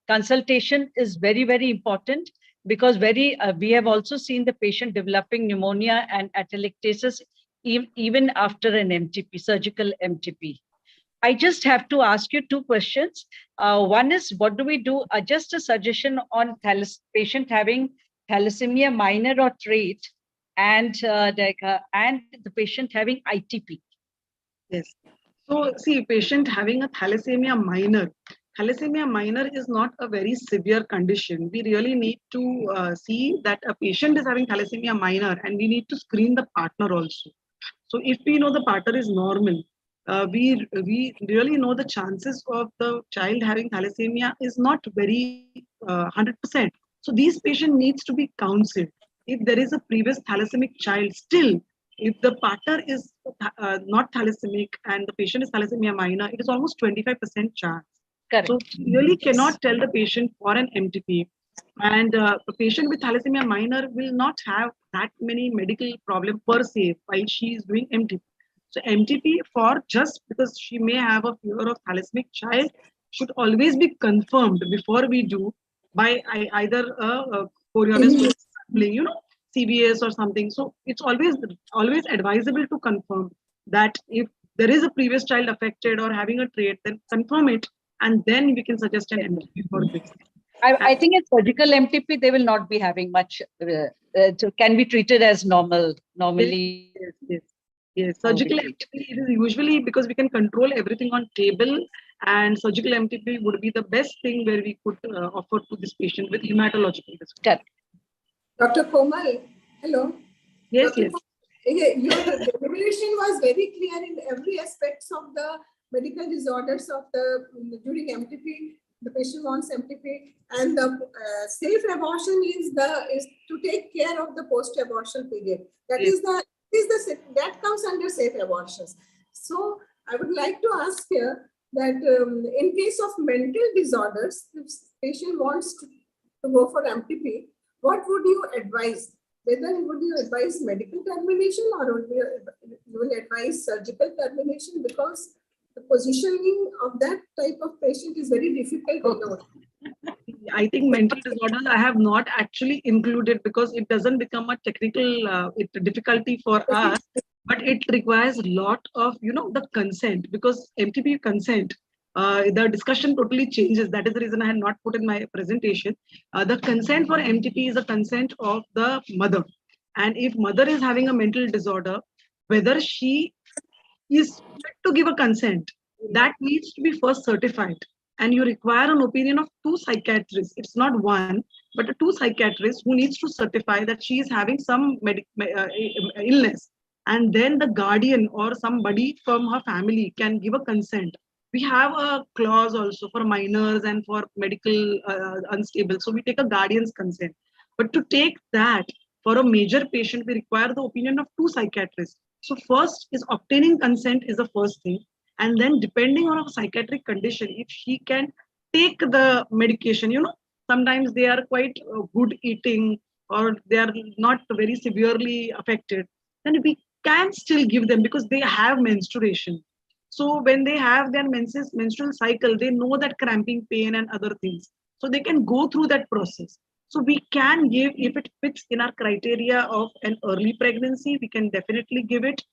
consultation is very, very important, because we have also seen the patient developing pneumonia and atelectasis even after an MTP, surgical MTP. I just have to ask you two questions. One is, what do we do? Just a suggestion on patient having thalassemia minor or trait, and the patient having ITP. Yes. So see, patient having a thalassemia minor is not a very severe condition. We really need to see that a patient is having thalassemia minor, and we need to screen the partner also. So if we know the partner is normal, we really know the chances of the child having thalassemia is not very 100%. So these patient needs to be counseled. If there is a previous thalassemia child, still, if the partner is not thalassemic and the patient is thalassemia minor, it is almost 25% chance. Correct. So we really cannot tell the patient for an MTP. And a patient with thalassemia minor will not have that many medical problems per se while she is doing MTP. So MTP, for just because she may have a fear of thalassemia child, should always be confirmed before we do by either a chorionesthetic sampling, CBS or something. So it's always advisable to confirm that if there is a previous child affected or having a trait, then confirm it, and then we can suggest an MTP for this. I think in surgical MTP, they will not be having much, can be treated as normally. Yes. Surgical MTP is usually because we can control everything on table, and surgical MTP would be the best thing where we could offer to this patient with hematological disorder. Dr. Komal, hello. Yes, Dr. yes. Your deliberation was very clear in every aspects of the medical disorders of during MTP. The patient wants MTP, and the safe abortion is to take care of the post-abortion period. That comes under safe abortions. So I would like to ask here that in case of mental disorders, if patient wants to go for MTP, what would you advise? Whether would you advise medical termination or would you will advise surgical termination, because the positioning of that type of patient is very difficult to know. I think mental disorders I have not actually included because it doesn't become a technical difficulty for us, but it requires a lot of the consent, because MTP consent. The discussion totally changes. That is the reason I had not put in my presentation. The consent for MTP is a consent of the mother. And if mother is having a mental disorder, whether she is fit to give a consent, that needs to be first certified. And you require an opinion of 2 psychiatrists. It's not one, but 2 psychiatrists who needs to certify that she is having some illness. And then the guardian or somebody from her family can give a consent. We have a clause also for minors and for medical unstable. So we take a guardian's consent. But to take that for a major patient, we require the opinion of 2 psychiatrists. So first is obtaining consent is the first thing. And then depending on a psychiatric condition, if she can take the medication, sometimes they are quite good eating or they are not very severely affected, then we can still give them because they have menstruation. So when they have their menstrual cycle, they know that cramping pain and other things. So they can go through that process. So we can give, if it fits in our criteria of an early pregnancy, we can definitely give it.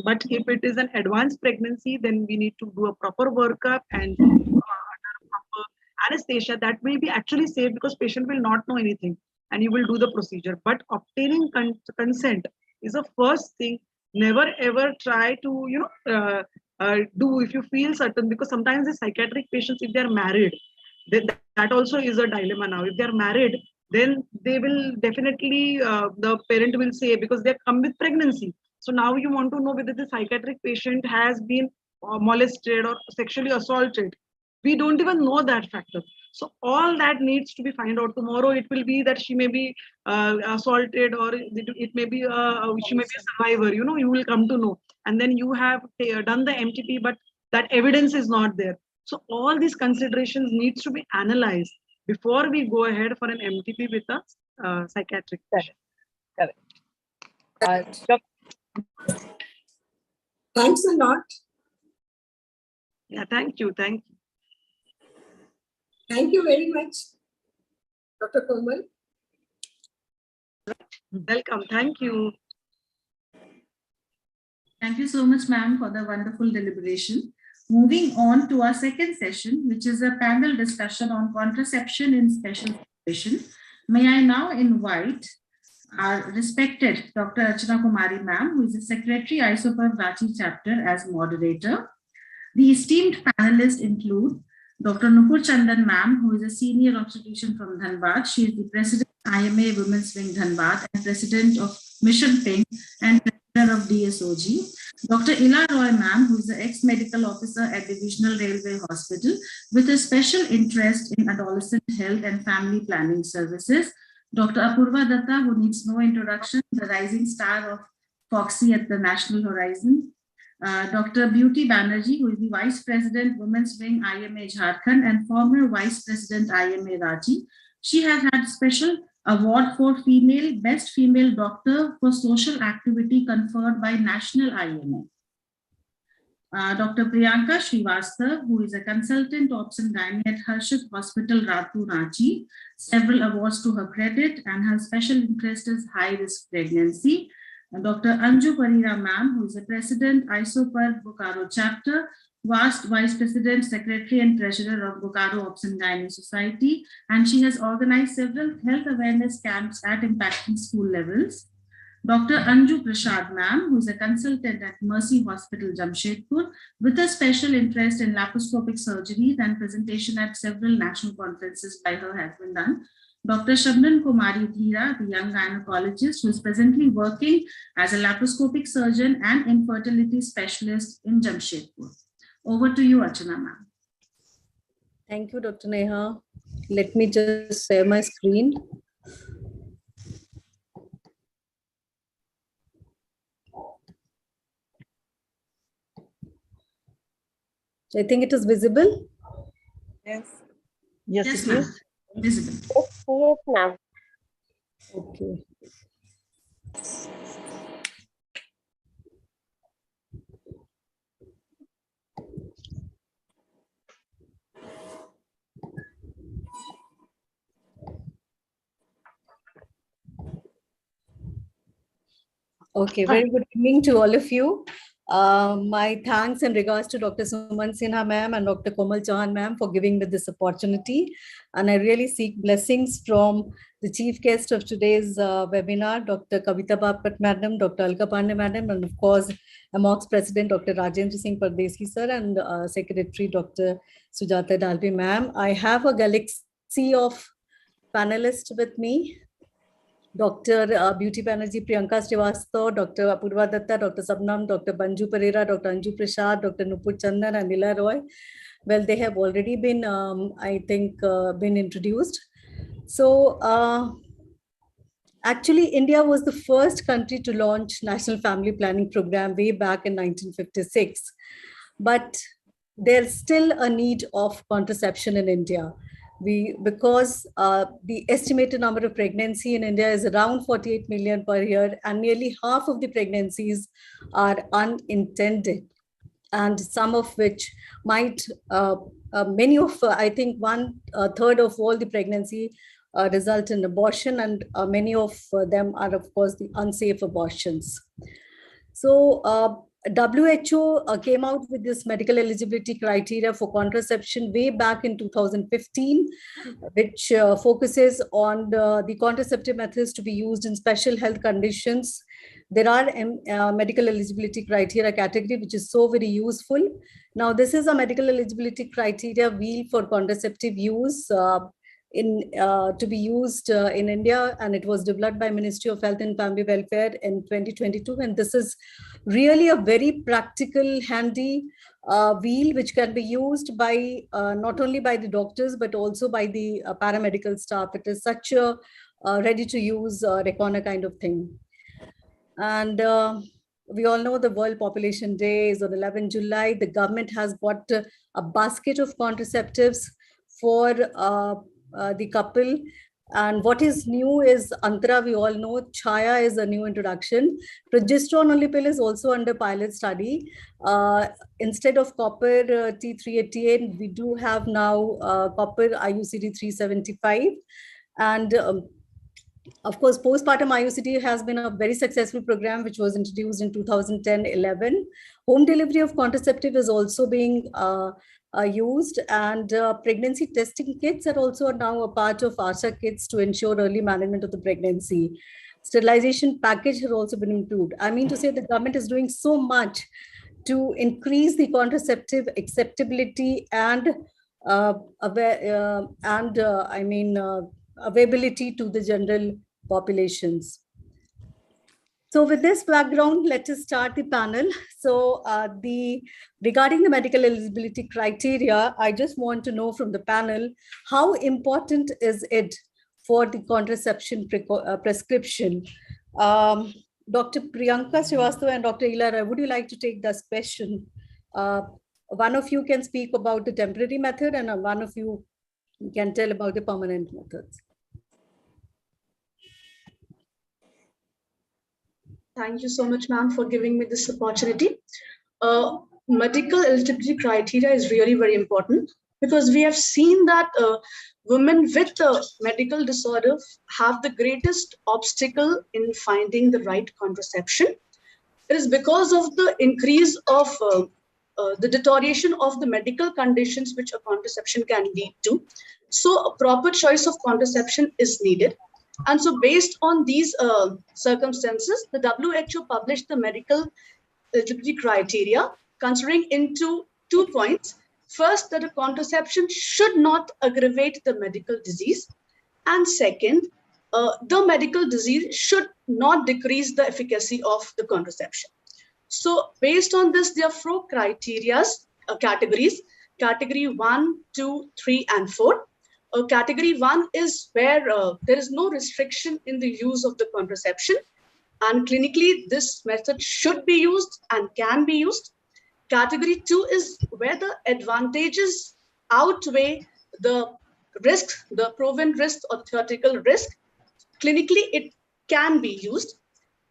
But if it is an advanced pregnancy, then we need to do a proper workup and proper anesthesia. That will be actually safe because patient will not know anything and you will do the procedure. But obtaining consent is the first thing. Never ever try to do if you feel certain, because sometimes the psychiatric patients, if they are married, that also is a dilemma now. If they are married, then they will definitely the parent will say, because they come with pregnancy. So now you want to know whether the psychiatric patient has been molested or sexually assaulted. We don't even know that factor. So all that needs to be found out. Tomorrow it will be that she may be assaulted, or it may be she may be a survivor. You will come to know, and then you have done the MTP, but that evidence is not there. So all these considerations needs to be analyzed before we go ahead for an MTP with a psychiatric patient. Correct. Thanks a lot. Yeah, thank you. Thank you. Thank you very much, Dr. Komal. Welcome. Thank you. Thank you so much, ma'am, for the wonderful deliberation. Moving on to our second session, which is a panel discussion on contraception in special situation. May I now invite our respected Dr. Archana Kumari, ma'am, who is the Secretary, ISOPERV Ranchi chapter, as moderator. The esteemed panelists include Dr. Nupur Chandan, ma'am, who is a senior obstetrician from Dhanbad. She is the president of IMA Women's Wing Dhanbad and president of Mission Ping and president of DSOG. Dr. Ila Roy, ma'am, who is the ex-medical officer at Divisional Railway Hospital with a special interest in adolescent health and family planning services. Dr. Apurva Datta, who needs no introduction, the rising star of Foxy at the National Horizon. Dr. Beauty Banerjee, who is the Vice President, Women's Wing IMA Jharkhand and former Vice President IMA Ranchi. She has had special award for Best Female Doctor for Social Activity conferred by National IMA. Dr. Priyanka Srivastav, who is a consultant obs and gynae at Harshit Hospital, Ratu, Ranchi. Several awards to her credit, and her special interest is high-risk pregnancy. Dr. Anju Parira, ma'am, who is the president, ISOPERV Bokaro chapter, vice president, secretary, and treasurer of Bokaro Obs and Gynae Society, and she has organized several health awareness camps at impacting school levels. Dr. Anju Prasad, ma'am, who is a consultant at Mercy Hospital, Jamshedpur, with a special interest in laparoscopic surgeries, and presentation at several national conferences by her has been done. Dr. Shabnan Kumari Dhira, the young gynecologist who is presently working as a laparoscopic surgeon and infertility specialist in Jamshedpur. Over to you, Archana, ma'am. Thank you, Dr. Neha. Let me just share my screen. I think it is visible. Yes. Yes, Yes, it ma'am. is. Visible. Yes, ma'am. Okay. Okay, very good evening to all of you. My thanks and regards to Dr. Suman Sinha ma'am and Dr. Komal Chauhan ma'am for giving me this opportunity. And I really seek blessings from the chief guest of today's webinar, Dr. Kavita Bapat madam, Dr. Alka Pandey madam, and of course, AMOC's president, Dr. Rajendra Singh Pardesi sir, and secretary, Dr. Sujata Dalvi ma'am. I have a galaxy of panelists with me. Dr. Beauty Banerjee, Priyanka Srivastav, Dr. Apurva Datta, Dr. Sabnam, Dr. Banju Pereira, Dr. Anju Prasad, Dr. Nupur Chandan, and Ila Roy. Well, they have already been, I think, been introduced. So, actually, India was the first country to launch National Family Planning Program way back in 1956. But there's still a need of contraception in India. Because the estimated number of pregnancy in India is around 48 million per year, and nearly half of the pregnancies are unintended, and some of which might, many of, I think 1/3 of all the pregnancy result in abortion, and many of them are, of course, the unsafe abortions. So, WHO came out with this medical eligibility criteria for contraception way back in 2015, which focuses on the contraceptive methods to be used in special health conditions. There are medical eligibility criteria category, which is so very useful. Now, this is a medical eligibility criteria wheel for contraceptive use to be used in India, and it was developed by Ministry of Health and Family Welfare in 2022. And this is really a very practical, handy wheel which can be used by not only by the doctors but also by the paramedical staff. It is such a ready-to-use Recona kind of thing. And we all know the World Population Day is on 11 July. The government has bought a basket of contraceptives for the couple, And what is new is Antara, we all know. Chaya is a new introduction. Progesterone only pill is also under pilot study. Instead of copper T388, we do have now copper IUCD 375. And of course, postpartum IUCD has been a very successful program, which was introduced in 2010-11. Home delivery of contraceptive is also being used, and pregnancy testing kits are also now a part of ARSA kits to ensure early management of the pregnancy. Sterilization package has also been improved. I mean to say the government is doing so much to increase the contraceptive acceptability and availability to the general populations. So with this background, let us start the panel. So regarding the medical eligibility criteria, I just want to know from the panel, how important is it for the contraception prescription? Dr. Priyanka Srivastava and Dr. Ila, would you like to take this question? One of you can speak about the temporary method and one of you can tell about the permanent methods. Thank you so much, ma'am, for giving me this opportunity. Medical eligibility criteria is really very important because we have seen that women with a medical disorder have the greatest obstacle in finding the right contraception. It is because of the increase of the deterioration of the medical conditions which a contraception can lead to. So a proper choice of contraception is needed. And so based on these circumstances, the WHO published the medical eligibility criteria, considering into 2 points. First, that a contraception should not aggravate the medical disease. And second, the medical disease should not decrease the efficacy of the contraception. So based on this, there are 4 criteria, categories, category 1, 2, 3, and 4. Category 1 is where there is no restriction in the use of the contraception, and clinically this method should be used and can be used. Category 2 is where the advantages outweigh the risks, the proven risk or theoretical risk. Clinically, it can be used.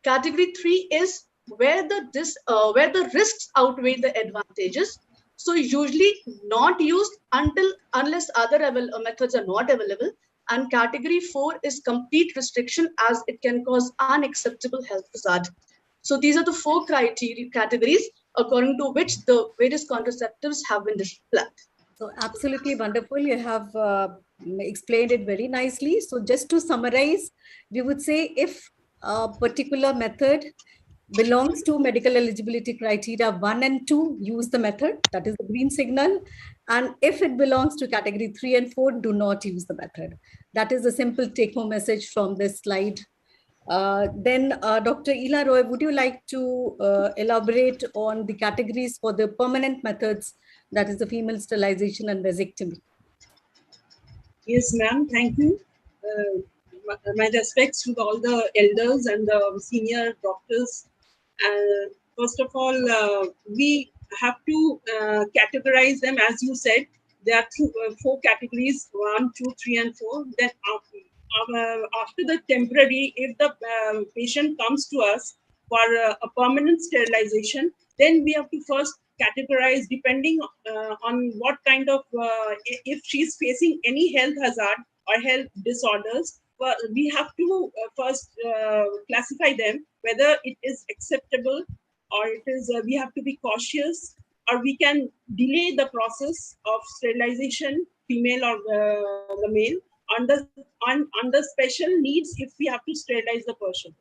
Category 3 is where the risks outweigh the advantages. So usually not used unless other methods are not available. And category 4 is complete restriction, as it can cause unacceptable health hazard. So these are the 4 categories according to which the various contraceptives have been displayed. So absolutely wonderful. You have explained it very nicely. So just to summarize, we would say if a particular method belongs to medical eligibility criteria 1 and 2, use the method, that is the green signal. And if it belongs to category 3 and 4, do not use the method. That is a simple take-home message from this slide. Then Dr. Ila Roy, would you like to elaborate on the categories for the permanent methods, that is the female sterilization and vasectomy? Yes, ma'am, thank you. My respects to all the elders and the senior doctors. First of all, we have to categorize them, as you said. There are 4 categories, 1, 2, 3, and 4. Then after the temporary, if the patient comes to us for a permanent sterilization, then we have to first categorize depending on what kind of, if she's facing any health hazard or health disorders, we have to first classify them, whether it is acceptable or it is, we have to be cautious, or we can delay the process of sterilization, female or the male, under special needs if we have to sterilize the person.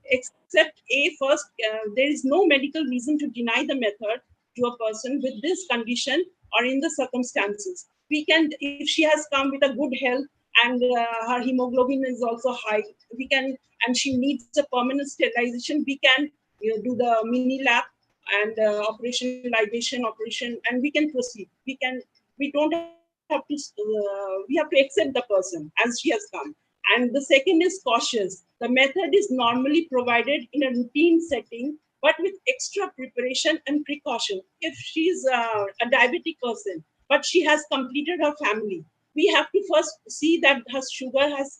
Except first, there is no medical reason to deny the method to a person with this condition or in the circumstances. We can, if she has come with a good health and her hemoglobin is also high, we can, and she needs a permanent sterilization, we can do the mini lap and operation ligation operation, and we can proceed. We don't have to, we have to accept the person as she has come. And the second is cautious. The method is normally provided in a routine setting, but with extra preparation and precaution. If she's a diabetic person, but she has completed her family, we have to first see that her sugar has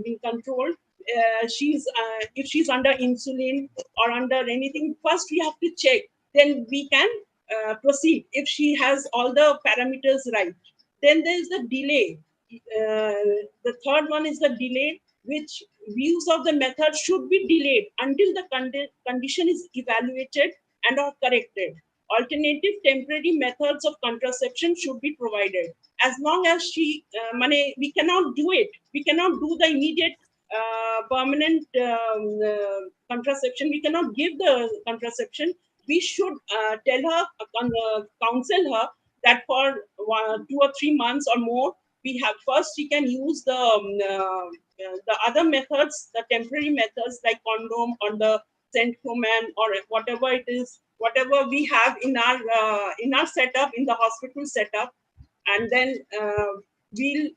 been controlled. If she's under insulin or under anything, first we have to check. Then we can proceed if she has all the parameters right. Then there is the delay. The third one is the delay, which use of the method should be delayed until the condition is evaluated and or corrected. Alternative temporary methods of contraception should be provided. As long as we cannot do it, we cannot do the immediate permanent contraception, we cannot give the contraception. We should tell her, counsel her that for 2 or 3 months or more, she can use the other methods, the temporary methods like condom or the Centroman or whatever it is, whatever we have in our setup, in the hospital setup, and then we'll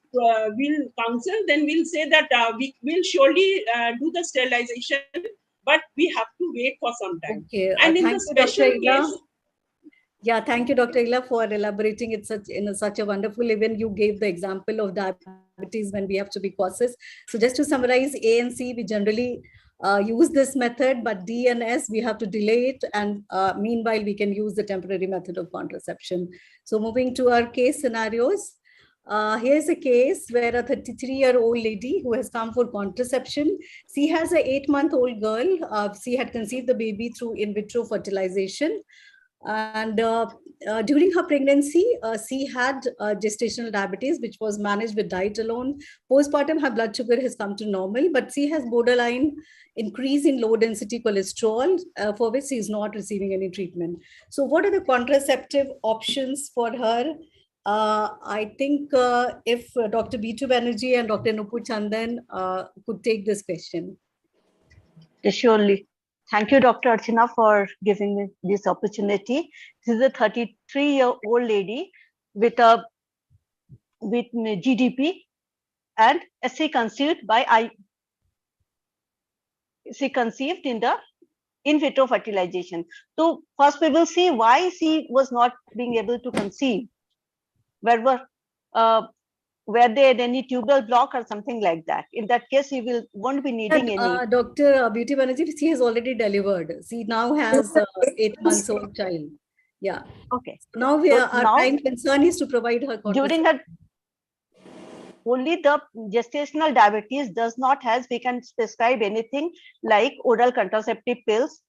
counsel. Then we'll say that we will surely do the sterilization, but we have to wait for some time. Okay, And in thank the you, Dr. special Igla. case, Yeah, thank you, Dr. Igla, for elaborating it such a wonderful. Even you gave the example of diabetes when we have to be cautious. So just to summarize, A and C, we generally use this method, but D and S, we have to delay it. And meanwhile, we can use the temporary method of contraception. So moving to our case scenarios. Here's a case where a 33-year-old lady who has come for contraception. She has an 8-month-old girl. She had conceived the baby through in vitro fertilization. And during her pregnancy, she had gestational diabetes, which was managed with diet alone. Postpartum, her blood sugar has come to normal, but she has borderline increase in low density cholesterol, for which she is not receiving any treatment. So what are the contraceptive options for her? I think if Dr. Bitu Banerjee and Dr. Nupur Chandan could take this question. Surely. Thank you, Dr. Archana, for giving me this opportunity. This is a 33-year-old lady with GDP, and she conceived in the in vitro fertilization. So first we will see why she was not being able to conceive. Were there any tubal block or something like that? In that case, you won't be needing any. Dr. Beauty Banerjee, she has already delivered. She now has 8-month-old child. Yeah. Okay. So now our prime concern is to provide her during her. Only the gestational diabetes does not have, we can prescribe anything like oral contraceptive pills,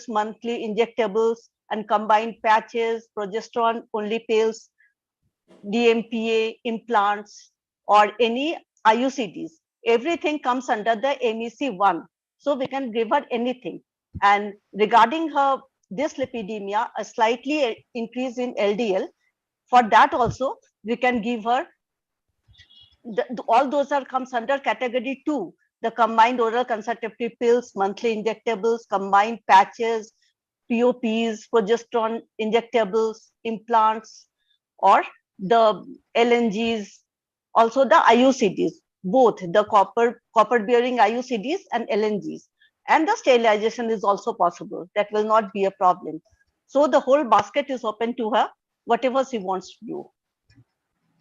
monthly injectables, and combined patches, progesterone only pills, DMPA implants, or any IUCDs. Everything comes under the MEC1. So we can give her anything. And regarding her dyslipidemia, a slightly increase in LDL, for that also, we can give her, all those comes under category 2, the combined oral contraceptive pills, monthly injectables, combined patches, POPs, progesterone injectables, implants, or the LNGs, also the IUCDs, both the copper bearing IUCDs and LNGs. And the sterilization is also possible. That will not be a problem. So the whole basket is open to her, whatever she wants to do.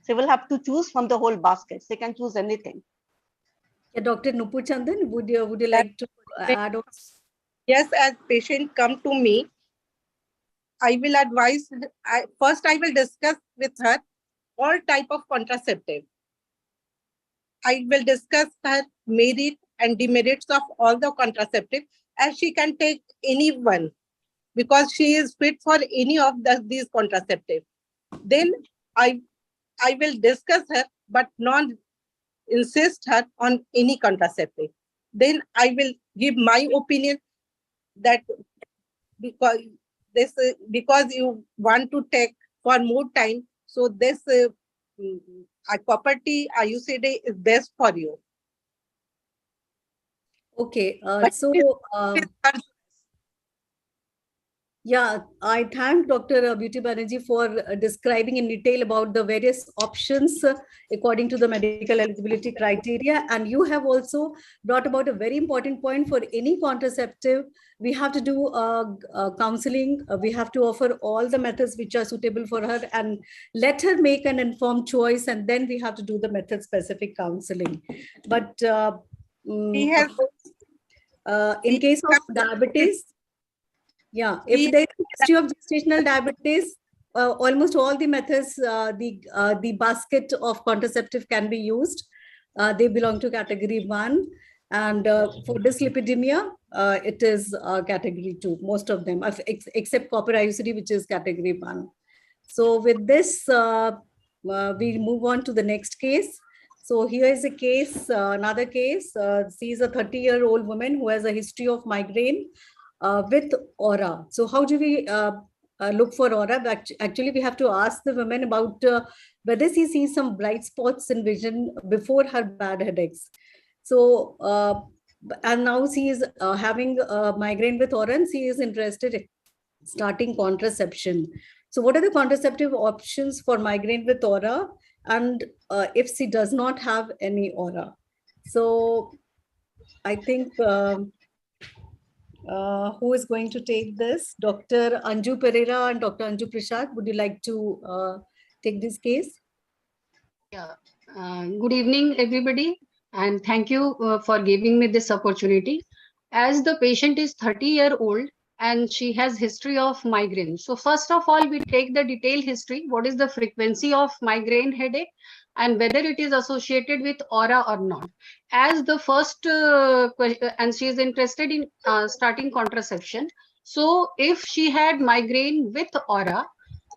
She will have to choose from the whole basket. She can choose anything. Yeah, Dr. Nupur Chandan, would you like to add on? Yes, as patient come to me, I will advise, first I will discuss with her all type of contraceptive. I will discuss her merit and demerits of all the contraceptive, as she can take any one because she is fit for any of these contraceptive. Then I will discuss her, but not insist her on any contraceptive. Then I will give my opinion that because you want to take for more time, so this property IUCD is best for you. Okay, Yeah, I thank Dr. Beauty Banerjee for describing in detail about the various options according to the medical eligibility criteria. And you have also brought about a very important point. For any contraceptive, we have to do counseling. We have to offer all the methods which are suitable for her and let her make an informed choice. And then we have to do the method specific counseling. But He has in case of diabetes, yeah, if there is a history of gestational diabetes, almost all the methods, the basket of contraceptive can be used. They belong to category 1. And for dyslipidemia, it is category 2, most of them, except copper IUCD, which is category 1. So with this, we move on to the next case. So here is a case, another case. She is a 30-year-old woman who has a history of migraine with aura. So how do we look for aura? Actually, we have to ask the women about whether she sees some bright spots in vision before her bad headaches. So, and now she is having a migraine with aura and she is interested in starting contraception. So what are the contraceptive options for migraine with aura? And if she does not have any aura? So I think who is going to take this? Dr. Anju Pereira and Dr. Anju Prasad, would you like to take this case? Yeah. Good evening, everybody, and thank you for giving me this opportunity. As the patient is 30-year-old and she has history of migraine. So first of all, we take the detailed history. What is the frequency of migraine headache and whether it is associated with aura or not. As the first question, and she is interested in starting contraception. So if she had migraine with aura,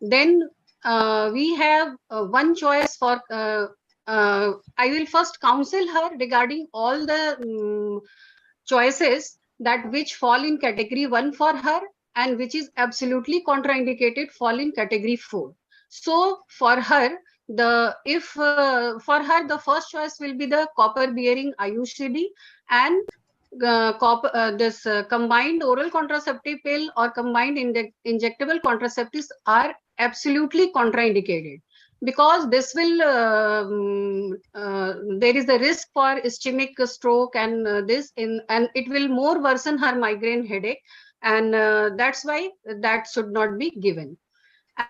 then we have one choice for, I will first counsel her regarding all the choices that which fall in category 1 for her and which is absolutely contraindicated fall in category 4. So for her, the first choice will be the copper bearing IUCD and combined oral contraceptive pill or combined injectable contraceptives are absolutely contraindicated, because this will there is a risk for ischemic stroke and and it will more worsen her migraine headache, and that's why that should not be given.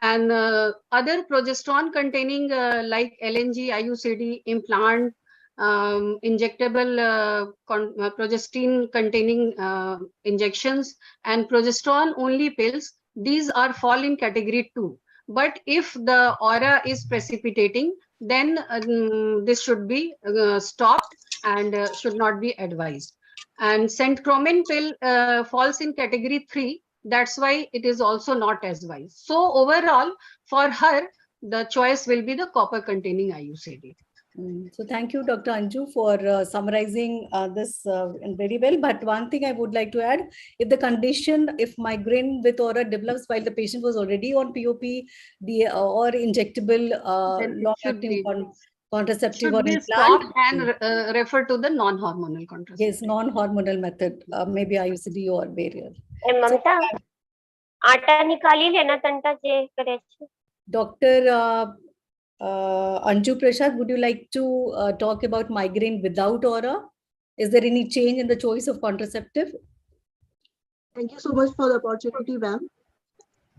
And other progesterone containing like LNG, IUCD, implant, injectable progestin containing injections and progesterone only pills, these are fall in category 2. But if the aura is precipitating, then this should be stopped and should not be advised. And centromin pill falls in category 3. That's why it is also not advised. So overall, for her, the choice will be the copper containing IUCD. So thank you, Dr. Anju, for summarizing this very well. But one thing I would like to add, if the condition, if migraine with aura develops while the patient was already on POP or injectable long-acting contraceptive or implant, and refer to the non-hormonal contraceptive. Yes, non-hormonal method, maybe IUCD or barrier. ममता आटा निकाली लेना तंटा जे करे छे. Dr. Anju Prasad, would you like to talk about migraine without aura? Is there any change in the choice of contraceptive? Thank you so much for the opportunity, ma'am.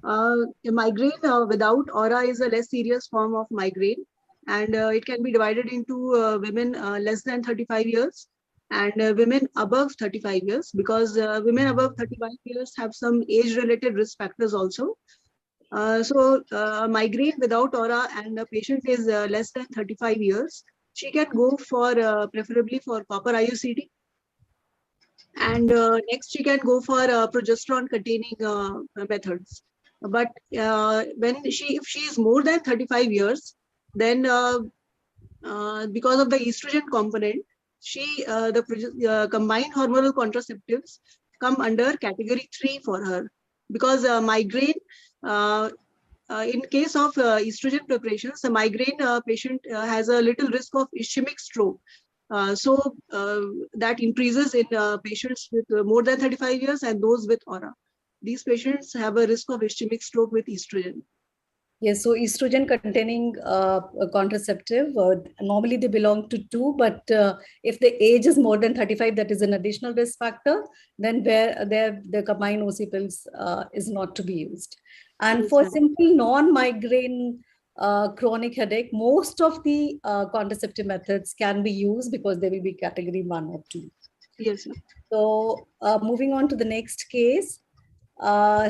A migraine without aura is a less serious form of migraine, and it can be divided into women less than 35 years and women above 35 years, because women above 35 years have some age-related risk factors also. Migraine without aura and the patient is less than 35 years, she can go for preferably for copper IUCD. And next she can go for progesterone containing methods. But if she is more than 35 years, then because of the estrogen component, the combined hormonal contraceptives come under category 3 for her, because migraine, in case of estrogen preparations, the migraine patient has a little risk of ischemic stroke. That increases in patients with more than 35 years and those with aura. these patients have a risk of ischemic stroke with estrogen. Yes, so estrogen containing contraceptive, normally they belong to 2, but if the age is more than 35, that is an additional risk factor, then the combined OC pills is not to be used. And Yes, for ma'am. simple non-migraine chronic headache, most of the contraceptive methods can be used because they will be category 1 or 2. Yes, ma'am. So moving on to the next case.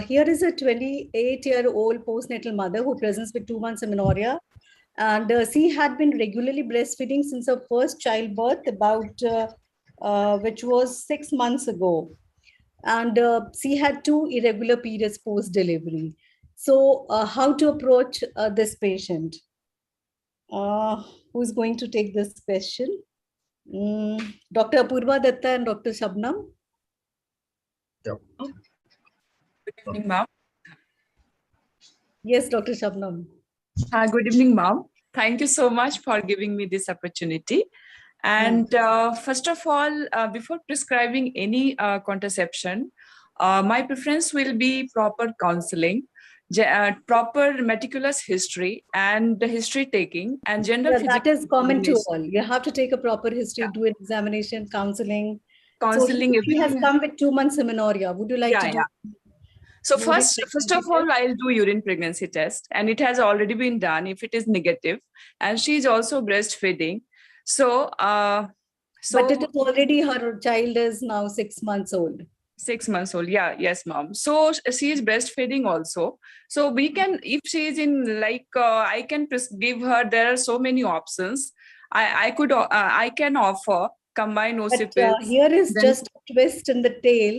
Here is a 28-year-old postnatal mother who presents with 2 months amenorrhea, and she had been regularly breastfeeding since her first childbirth, which was 6 months ago, and she had 2 irregular periods post-delivery. So, how to approach this patient? Who is going to take this question? Dr. Apurva Datta and Dr. Shabnam. Good evening, ma'am. Yes, Dr. Shabnam. Good evening, ma'am. Thank you so much for giving me this opportunity. And first of all, before prescribing any contraception, my preference will be proper counseling, proper meticulous history and history taking and gender Yeah, that is common to examination. all. You have to take a proper history, do an examination, counseling. Counseling, So she has everything. come with 2 months amenorrhea. Would you like to do? So urine first of pregnancy all, I'll do urine pregnancy test, and it has already been done if it is negative, and she's also breastfeeding. So, But it is already, her child is now 6 months old. 6 months old. Yeah, yes, mom. So she is breastfeeding also. So we can, if she is in I can give her, there are so many options. I can offer combined OC But pills. here is Then- just a twist in the tail.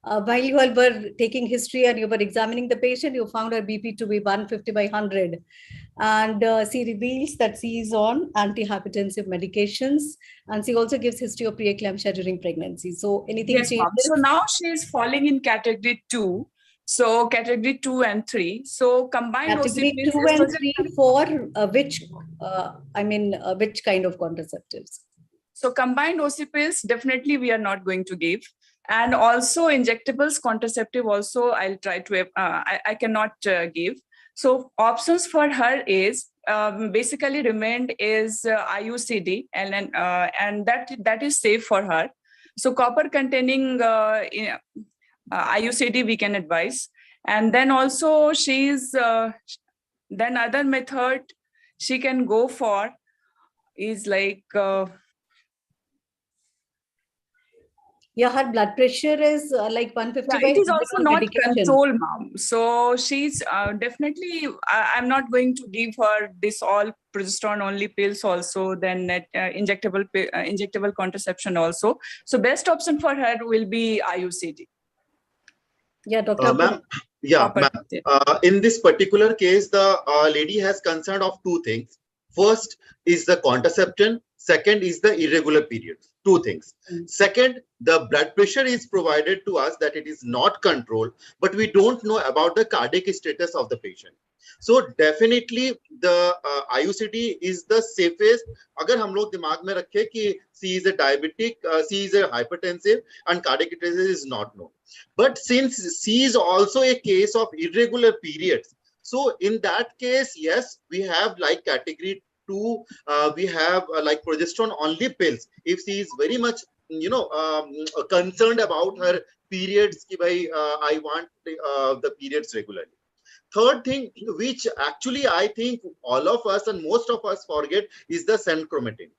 While you all were taking history and you were examining the patient, you found her BP to be 150 by 100. And she reveals that she is on antihypertensive medications. And she also gives history of preeclampsia during pregnancy. So anything Yes, ma'am. changes? So now she is falling in category 2. So category 2 and 3. So combined Category OC pills 2 and 3 for which kind of contraceptives? So combined OC pills, definitely we are not going to give. And also injectables, contraceptive also I'll try to, I cannot give. So options for her is basically remained is IUCD, and that is safe for her. So copper containing IUCD we can advise. And then also she's, then other method she can go for is like, Yeah, her blood pressure is like 150 by it is 100 also on not medication. controlled, ma'am. So she's definitely, I'm not going to give her this all progesterone only pills also, then injectable contraception also. So best option for her will be IUCD. Yeah, Dr. Ma'am, yeah, Proper. ma'am. In this particular case, the lady has concern of 2 things. First is the contraception. Second is the irregular periods. 2 things. Second, the blood pressure is provided to us that it is not controlled, but we don't know about the cardiac status of the patient. So definitely the IUCD is the safest. अगर हम लोग दिमाग में रखें कि she is a diabetic, she is a hypertensive, and cardiac status is not known. But since she is also a case of irregular periods, so in that case, yes, we have like category 2, we have like progesterone only pills. If she is very much, concerned about her periods, ki bhai, I want the periods regularly. Third thing, which actually I think all of us and most of us forget, is the senchromatin.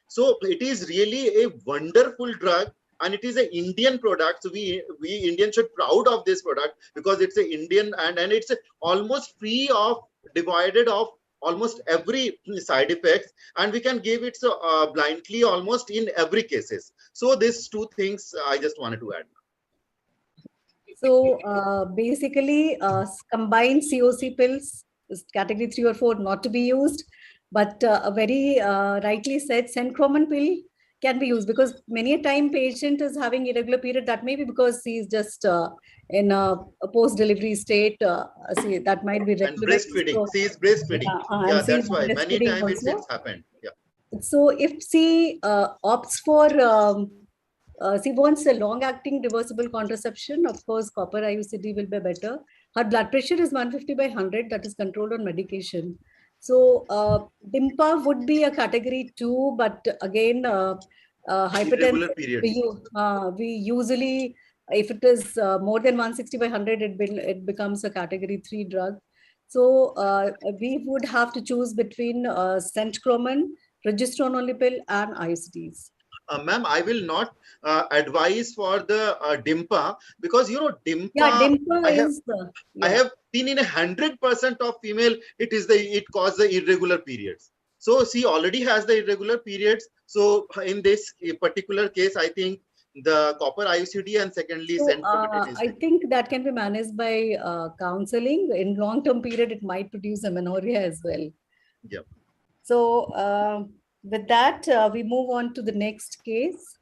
So it is really a wonderful drug, and it is an Indian product. So we Indians should be proud of this product because it's an Indian, and it's almost free of, divided of almost every side effects, and we can give it blindly almost in every cases. So these 2 things I just wanted to add. So basically, combined COC pills, category 3 or 4, not to be used. But very rightly said, senchroman pill can be used, because many a time patient is having irregular period. That may be because he's just in a post-delivery state. See, that might be And breastfeeding. So, She is breastfeeding. Yeah, that's why many times it's happened. Yeah. So if she opts for she wants a long-acting reversible contraception. Of course, copper IUCD will be better. Her blood pressure is 150/100, that is controlled on medication. So DIMPA would be a category 2, but again, Irregular hypertension, periods. we usually, if it is more than 160/100, it becomes a category 3 drug. So we would have to choose between centroman, progesterone only pill, and IUCDs. Ma'am, I will not advise for the DIMPA, because DIMPA. Yeah, DIMPA I have, is. I have seen in 100% of female, it causes the irregular periods. So she already has the irregular periods. So in this particular case, I think the copper IUCD and secondly So, centrometrin is I think that can be managed by counseling. In long-term period, it might produce amenorrhea as well. Yeah. So with that, we move on to the next case.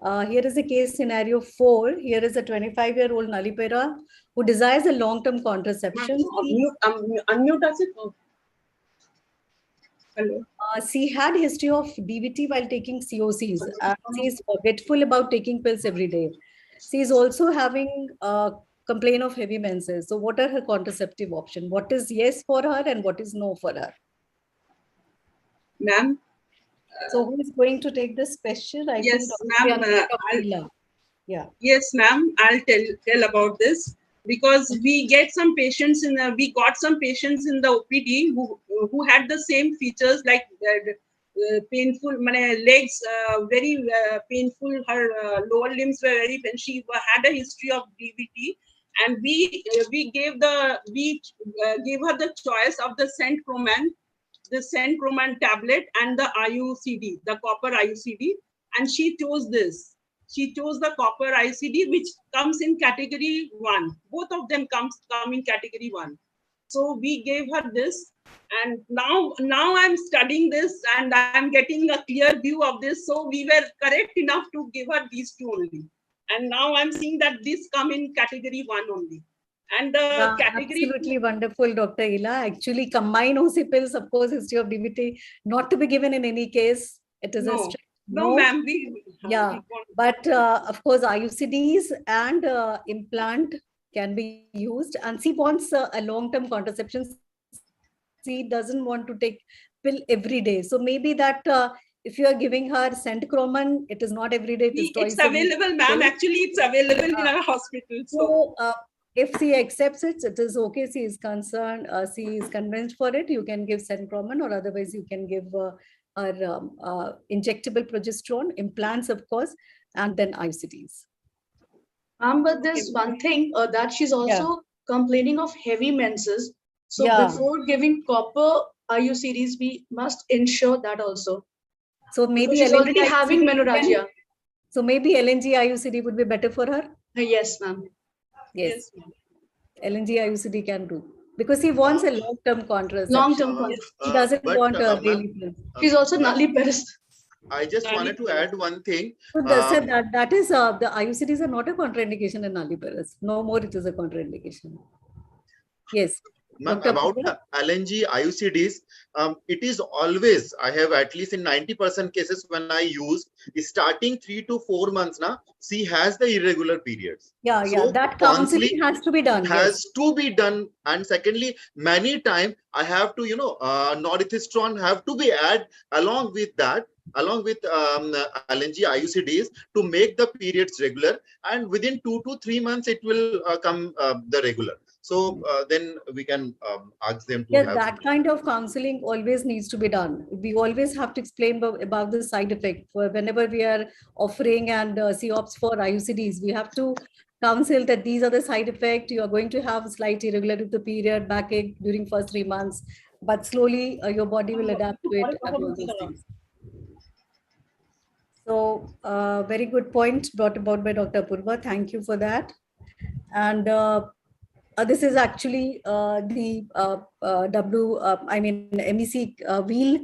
Here is a case scenario 4. Here is a 25-year-old Nalipera who desires a long-term contraception. Unmute us. Hello. She had history of DVT while taking COCs. She is forgetful about taking pills every day. She is also having complaint of heavy menses. So what are her contraceptive options? What is yes for her and what is no for her? Ma'am. So who is going to take this question? I Yes, think ma'am. Yeah. Yes, ma'am. I'll tell about this, because we get some patients we got some patients in the OPD who had the same features, like painful legs, very painful. Her lower limbs were very painful. She had a history of DVT, and we gave her the choice of the Centroman tablet and the IUCD, the copper IUCD, and she chose this. She chose the copper IUCD, which comes in category 1. Both of them come in category 1. So we gave her this, and now I'm studying this and I'm getting a clear view of this. So we were correct enough to give her these two only. And now I'm seeing that this come in category 1 only. And the category. Absolutely wonderful, Dr. Ila. Actually, combine OC pills, of course, history of DVT, not to be given in any case. It is a strict no, ma'am. But of course, IUCDs and implant can be used. And she wants a long-term contraception. She doesn't want to take pill every day. So maybe that if you are giving her Centroman, it is not every day. It's available, ma'am. Actually, it's available in our hospital. So if she accepts it, it is okay. She is concerned. She is convinced for it. You can give Centroman, or otherwise you can give her injectable progesterone, implants, of course, and then IUCDs. But there's one thing that she's also complaining of heavy menses. So before giving copper IUCDs, we must ensure that also. So maybe she's already having menorrhagia. So maybe LNG IUCD would be better for her? Yes, ma'am. Yes. LNG IUCD can do. Because he wants a long-term contraception. Long-term contraception. He doesn't want a daily pill. She's also Nalipera. I just wanted to add one thing. So that is the IUCDs are not a contraindication in Nalliparas. No more it is a contraindication. Yes. Ma'am, about LNG IUCDs, it is always, I have at least in 90% cases when I use, starting 3 to 4 months now, she has the irregular periods. Yeah, so that counseling has to be done. Has to be done. And secondly, many times I have to, norethistron have to be added along with that, along with LNG IUCDs to make the periods regular. And within 2 to 3 months, it will come the regular. So then we can ask them to have that kind of counseling always needs to be done. We always have to explain about the side effect. Whenever we are offering and COPS for IUCDs, we have to counsel that these are the side effects. You are going to have slight irregularity of the period, backache during first 3 months, but slowly your body will adapt to it. And all those things. So very good point brought about by Dr. Apurva. Thank you for that. And this is actually the MEC wheel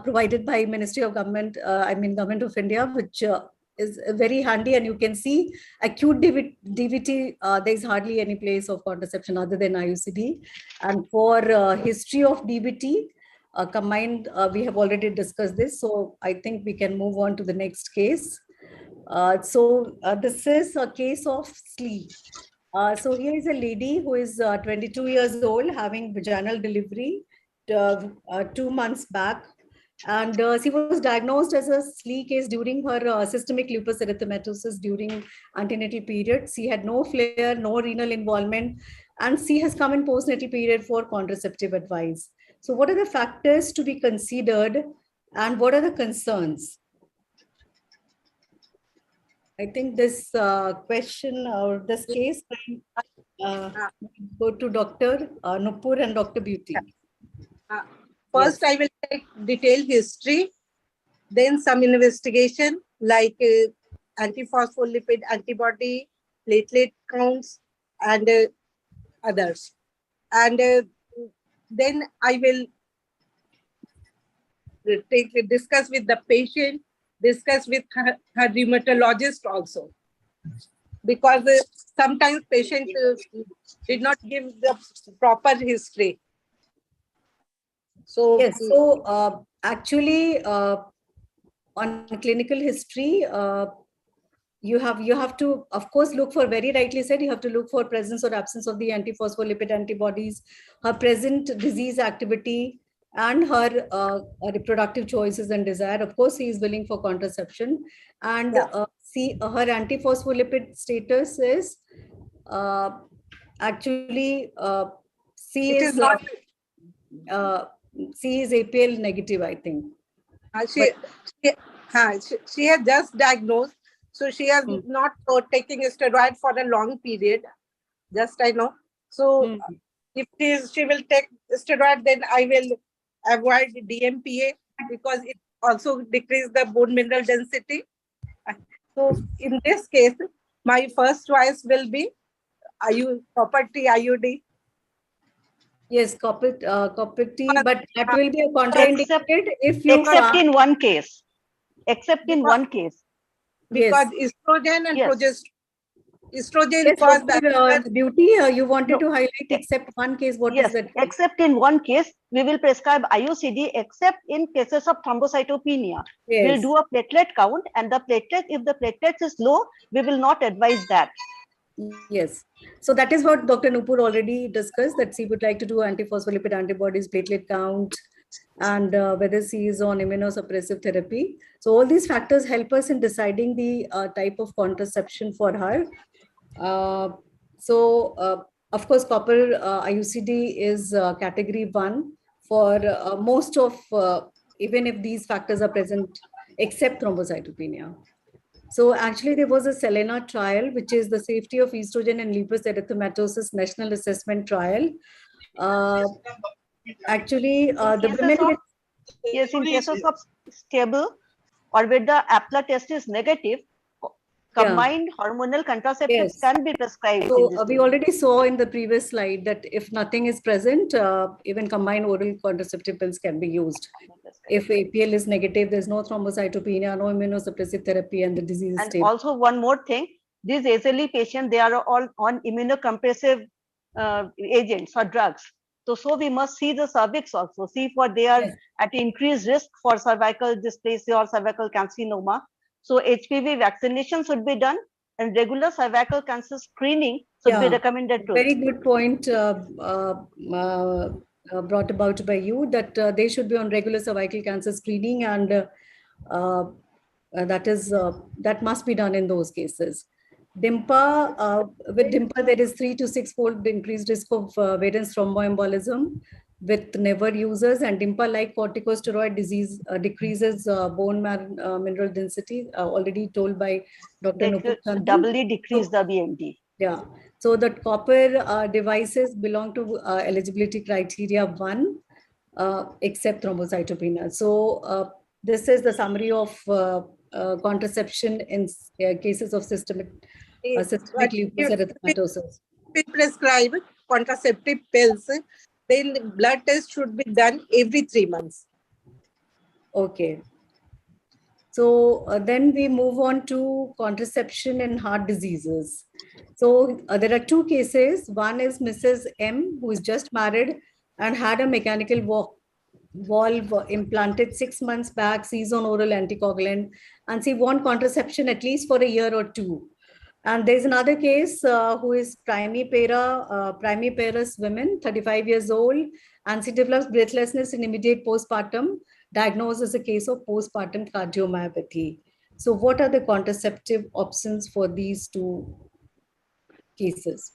provided by Ministry of Government, Government of India, which is very handy, and you can see acute DVT, there is hardly any place of contraception other than IUCD. And for history of DVT, combined, we have already discussed this, so I think we can move on to the next case. This is a case of SLE. So here is a lady who is 22 years old, having vaginal delivery 2 months back. And she was diagnosed as a SLE case during her systemic lupus erythematosus during antenatal period. She had no flare, no renal involvement, and she has come in postnatal period for contraceptive advice. So what are the factors to be considered and what are the concerns? I think this question or this case go to Dr. Nupur and Dr. Beauty. First, I will take detailed history, then some investigation like antiphospholipid antibody, platelet counts, and others. And then I will discuss with the patient, discuss with her rheumatologist also. Because sometimes patient did not give the proper history. So yes, so actually on clinical history, you have to, of course, look for, very rightly said, you have to look for presence or absence of the antiphospholipid antibodies, her present disease activity, and her reproductive choices and desire. Of course, she is willing for contraception, and see her antiphospholipid status is actually she is APL negative, I think. She has just diagnosed, so she has not taking steroid for a long period. Just I know. So if she will take steroid, then I will avoid DMPA because it also decreases the bone mineral density. So in this case, my first choice will be copper T IUD. Yes, copper T, but that will be a contraindicated if you except in one case. Except in one case. Because estrogen and progesterone. Estrogen yes, cause Beauty, you wanted to highlight except one case. What is that? Except in one case, we will prescribe IUCD except in cases of thrombocytopenia. We'll do a platelet count, and the platelet, if the platelet is low, we will not advise that. Yes. So that is what Dr. Nupur already discussed, that she would like to do antiphospholipid antibodies, platelet count, and whether she is on immunosuppressive therapy. So all these factors help us in deciding the type of contraception for her. Of course, copper IUCD is category 1 for most of, even if these factors are present, except thrombocytopenia. So actually there was a SELENA trial, which is the safety of estrogen and lupus erythematosus national assessment trial. Actually, the women... Yes, in cases of stable or where the APLA test is negative, combined hormonal contraceptives can be prescribed. So we already saw in the previous slide that if nothing is present, even combined oral contraceptive pills can be used. If APL is negative, there's no thrombocytopenia, no immunosuppressive therapy, and the disease is stable. Also one more thing, these SLE patients, they are all on immunocompressive agents or drugs. So we must see the cervix also, see if they are at increased risk for cervical dysplasia or cervical carcinoma. So HPV vaccination should be done, and regular cervical cancer screening should be recommended too. Very good point brought about by you, that they should be on regular cervical cancer screening, and that must be done in those cases. DIMPA, with DIMPA, there is 3 to 6-fold increased risk of Vaden's thromboembolism with never users, and DIMPA-like corticosteroid disease decreases bone mineral density, already told by Dr. Nupur. Doubly decrease the BMD. Yeah. So the copper devices belong to eligibility criteria 1, except thrombocytopenia. So this is the summary of contraception in cases of systemic lupus erythematosus. We prescribe contraceptive pills, then blood test should be done every 3 months. Okay. So then we move on to contraception in heart diseases. So there are 2 cases. One is Mrs. M, who is just married and had a mechanical valve implanted 6 months back, sees on oral anticoagulant, and she want contraception at least for a year or two. And there's another case who is primiparous women, 35 years old, and she develops breathlessness in immediate postpartum, diagnosed as a case of postpartum cardiomyopathy. So what are the contraceptive options for these two cases?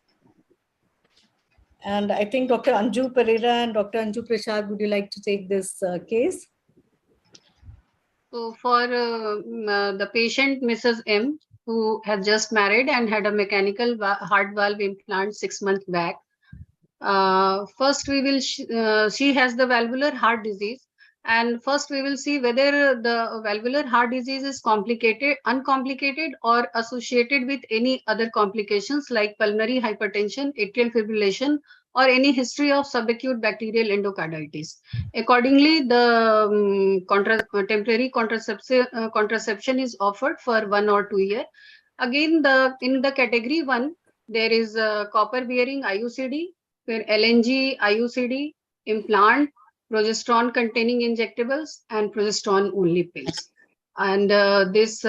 And I think Dr. Anju Pereira and Dr. Anju Prasad, would you like to take this case? So for the patient, Mrs. M, who has just married and had a mechanical heart valve implant 6 months back. First, we will, she has the valvular heart disease. And first, we will see whether the valvular heart disease is complicated, uncomplicated, or associated with any other complications like pulmonary hypertension, atrial fibrillation, or any history of subacute bacterial endocarditis. Accordingly, the temporary contraception is offered for 1 or 2 years. Again, in the category 1, there is copper-bearing IUCD, where LNG IUCD, implant, progesterone-containing injectables, and progesterone-only pills. And this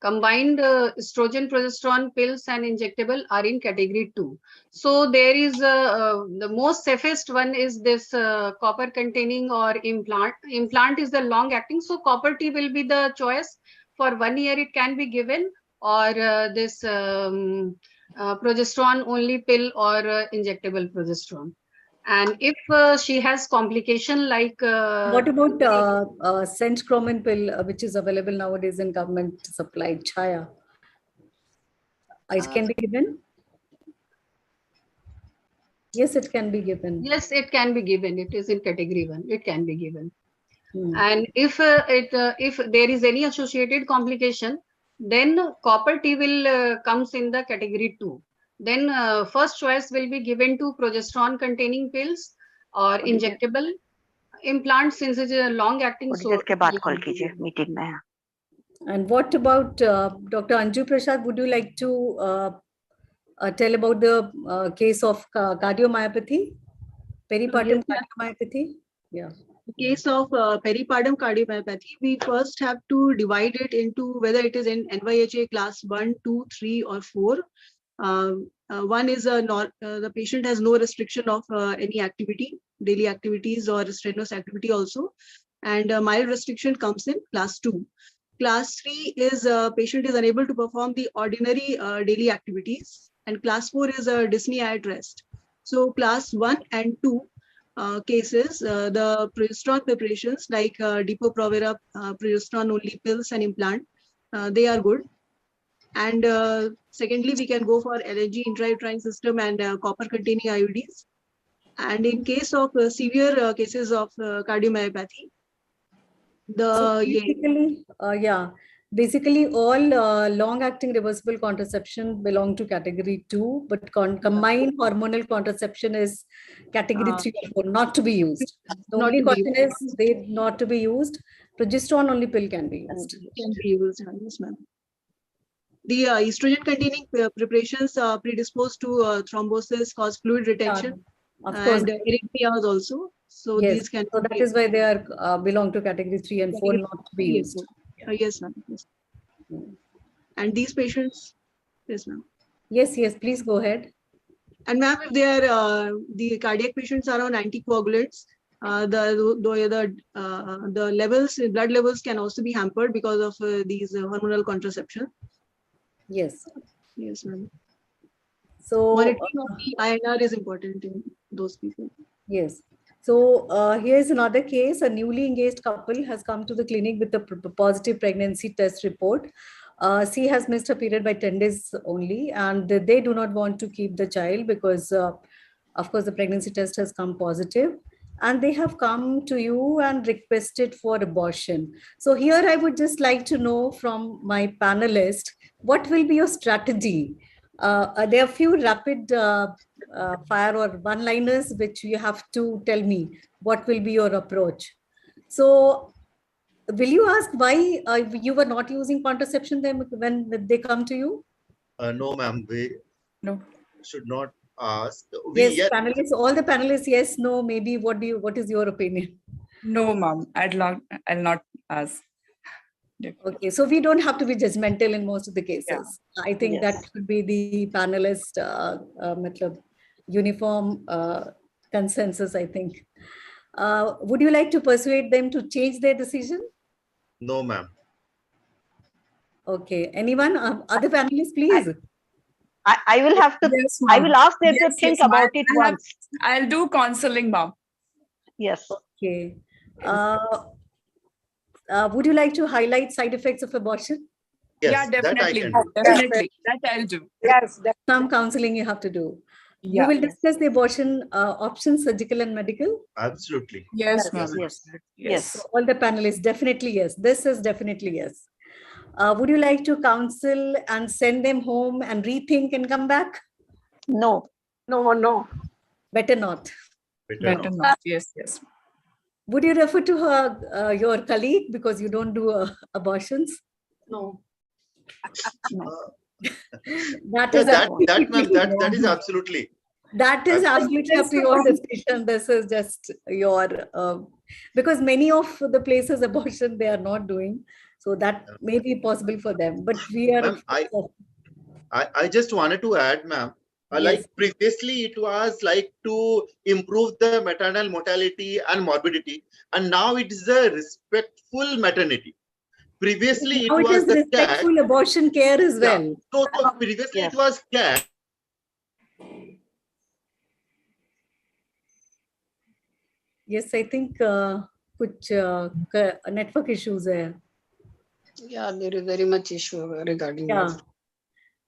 combined estrogen, progesterone pills and injectable are in category 2. So there is the most safest one is this copper-containing or implant. Implant is the long-acting, so copper T will be the choice. For 1 year, it can be given, or this progesterone-only pill or injectable progesterone. And if she has complication like what about centchromin pill, which is available nowadays in government supplied Chaya? It can be given. Yes, it can be given. Yes, it can be given. It is in category 1. It can be given. And if if there is any associated complication, then copper T will comes in the category 2. Then first choice will be given to progesterone containing pills or injectable implants, since it is a long acting. So and what about Dr. Anju Prasad? Would you like to tell about the case of cardiomyopathy, peripartum cardiomyopathy? Yeah. In case of peripartum cardiomyopathy, we first have to divide it into whether it is in NYHA class 1, 2, 3, or 4. One is the patient has no restriction of any activity, daily activities or strenuous activity also, and mild restriction comes in class 2. Class 3 is patient is unable to perform the ordinary daily activities, and class 4 is dyspnea at rest. So class 1 and 2 cases, the progesterone preparations like Depo-Provera, progesterone only pills and implant, they are good. And secondly, we can go for LNG intrauterine system and copper containing IUDs. And in case of severe cases of cardiomyopathy, basically all long-acting reversible contraception belong to category 2, but combined hormonal contraception is category 3 or 4, not to be used. The only question is they not to be used. Progesterone only pill can be used. Can be used, yes, ma'am. The estrogen containing preparations are predisposed to thrombosis, cause fluid retention, of course, and arrhythmias also. So yes, these can. So that is why they are belong to category 3 and 4, not to be used. Yes, ma'am. Yes. And these patients, yes, ma'am. Yes, please go ahead. And ma'am, if they are the cardiac patients are on anticoagulants, the levels, blood levels can also be hampered because of these hormonal contraception. Yes. Yes, ma'am. So monitoring of the INR is important in those people. Yes. So here's another case. A newly engaged couple has come to the clinic with a positive pregnancy test report. She has missed her period by 10 days only, and they do not want to keep the child because, of course, the pregnancy test has come positive. And they have come to you and requested for abortion. So here I would just like to know from my panelist, what will be your strategy? There are a few rapid fire or one-liners which you have to tell me what will be your approach. So will you ask why you were not using contraception when they come to you? No, ma'am, we should not ask. Yes, panelists, all the panelists, yes, no, maybe. What is your opinion? No, ma'am, I'll not ask. Okay, so we don't have to be judgmental in most of the cases. I think that should be the panelist matlab, uniform consensus, I think. Would you like to persuade them to change their decision? No, ma'am. Okay, anyone? Other panelists, please. I will have to, Yes, I ma'am. will ask them to Yes, think yes, about ma'am. it once. I'll do counseling, ma'am. Yes. Okay. Would you like to highlight side effects of abortion? Yes, Yeah, that I definitely. can do. Definitely. That I'll do. Yes, Some counseling you have to do. Yeah. You will discuss the abortion options, surgical and medical. Absolutely. Yes, ma'am. Yes. So all the panelists, definitely yes. This is definitely yes. Would you like to counsel and send them home and rethink and come back? No. No. Better not. Better not. Yes, yes. Would you refer to her, your colleague, because you don't do abortions? No. That is That is absolutely. That is absolutely up to your decision. This is just your, because many of the places abortion they are not doing. So that may be possible for them. But we are. Ma'am, I just wanted to add, ma'am, like previously it was like to improve the maternal mortality and morbidity. And now it is a respectful maternity. Previously Now it was is the respectful abortion care as well. So previously it was care. Yes, I think कुछ network issues है. Yeah, there is very much issue regarding Yeah. this.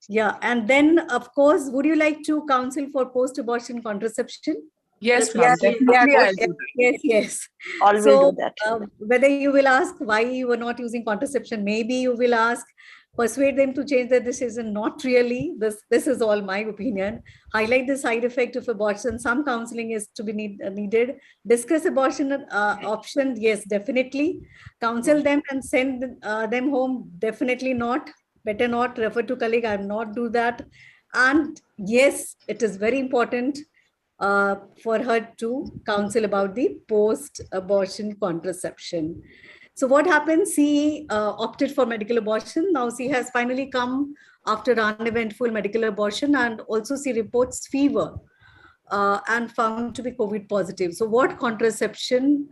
Yeah, and then of course, would you like to counsel for post-abortion contraception? Yes, ma'am. Definitely I'll do that. Yes. Always So, do that. whether you will ask why you were not using contraception, maybe you will ask, persuade them to change their decision. Not really. This is all my opinion. Highlight the side effect of abortion. Some counseling is to be needed. Discuss abortion options. Yes, definitely. Counsel them and send them home. Definitely not. Better not. Refer to colleague. I will not do that. And yes, it is very important for her to counsel about the post-abortion contraception. So what happens? She opted for medical abortion. Now she has finally come after uneventful medical abortion, and also she reports fever and found to be COVID positive. So what contraception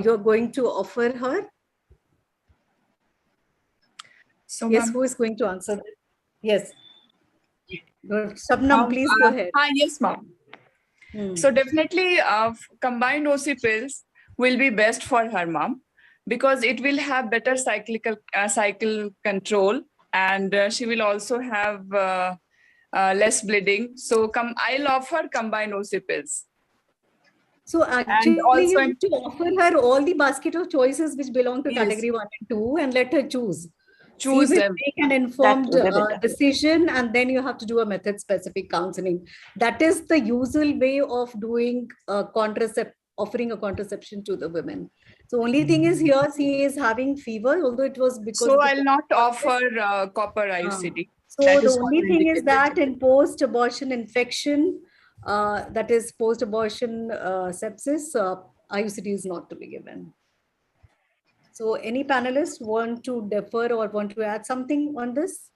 you're going to offer her? So, yes, ma'am, who is going to answer that? Yes. Shabnam, please go ahead. Yes, ma'am. So definitely combined OC pills will be best for her, ma'am, because it will have better cycle control, and she will also have less bleeding. So I'll offer combined OC pills. So actually, you have to offer her all the basket of choices which belong to category 1 and 2 and let her choose. Choose she will them. make an informed decision, and then you have to do a method specific counseling. That is the usual way of doing offering a contraception to the women. So only thing is here she is having fever, although it was because so I'll not offer copper IUCD. So the only thing is that in post-abortion infection, that is post-abortion sepsis, IUCD is not to be given. So any panelists want to defer or want to add something on this?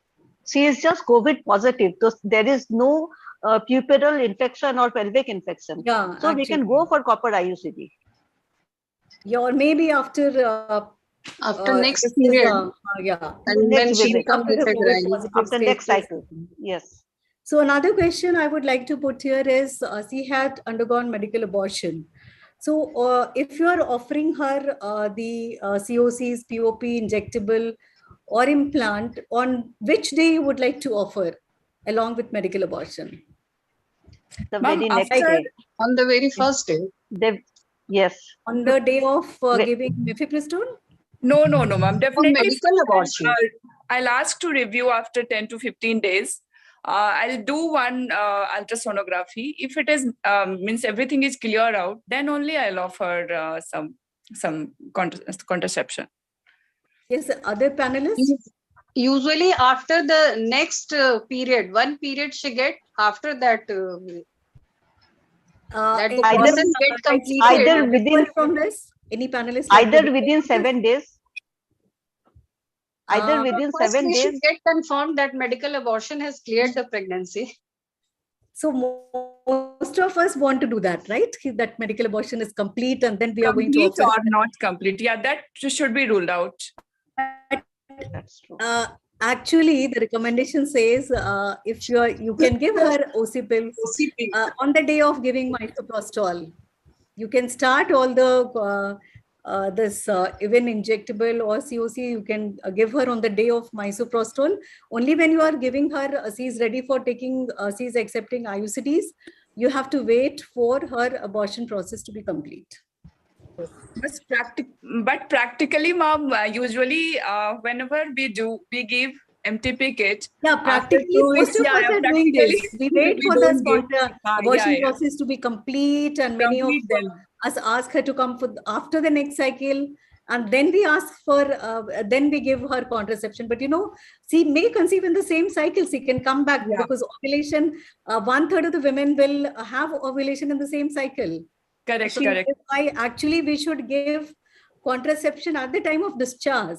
She is just COVID positive. So there is no puerperal infection or pelvic infection. Yeah, so we can go for copper IUCD. Yeah, or maybe after next period. Yeah. And then she'll come with after next cycle. Yes. So another question I would like to put here is she had undergone medical abortion. So if you are offering her the COCs, POP, injectable or implant, on which day you would like to offer along with medical abortion? The very next day. On the very first day. Yes. On the day of giving mifepristone? No, ma'am. Definitely medical abortion. I'll ask to review after 10 to 15 days. I'll do one ultrasonography. If it is means everything is clear out, then only I'll offer some contraception. Yes, other panelists? Usually after the next period, one period she get, after that that doesn't get completed. Either within from this, any panelists? Either within 7 days. Either within First, 7 we should days. get confirmed that medical abortion has cleared the pregnancy. So most of us want to do that, right? That medical abortion is complete and then we are going to Complete offer. or not complete? Yeah, that should be ruled out. That's true. Actually, the recommendation says if you can give her OC pill on the day of giving misoprostol. You can start all the even injectable or COC. You can give her on the day of misoprostol. Only when you are giving her, she is ready for taking, she is accepting IUCDs. You have to wait for her abortion process to be complete. But practically, mom, usually whenever we give MTP kit. Yeah, practically, most of us are doing this. We wait for the abortion yeah. process to be complete, and many of us ask her to come for after the next cycle, and then we ask for, then we give her contraception. But you know, she may conceive in the same cycle. She can come back because ovulation, 1/3 of the women will have ovulation in the same cycle. Correct, So correct. Actually, we should give contraception at the time of discharge.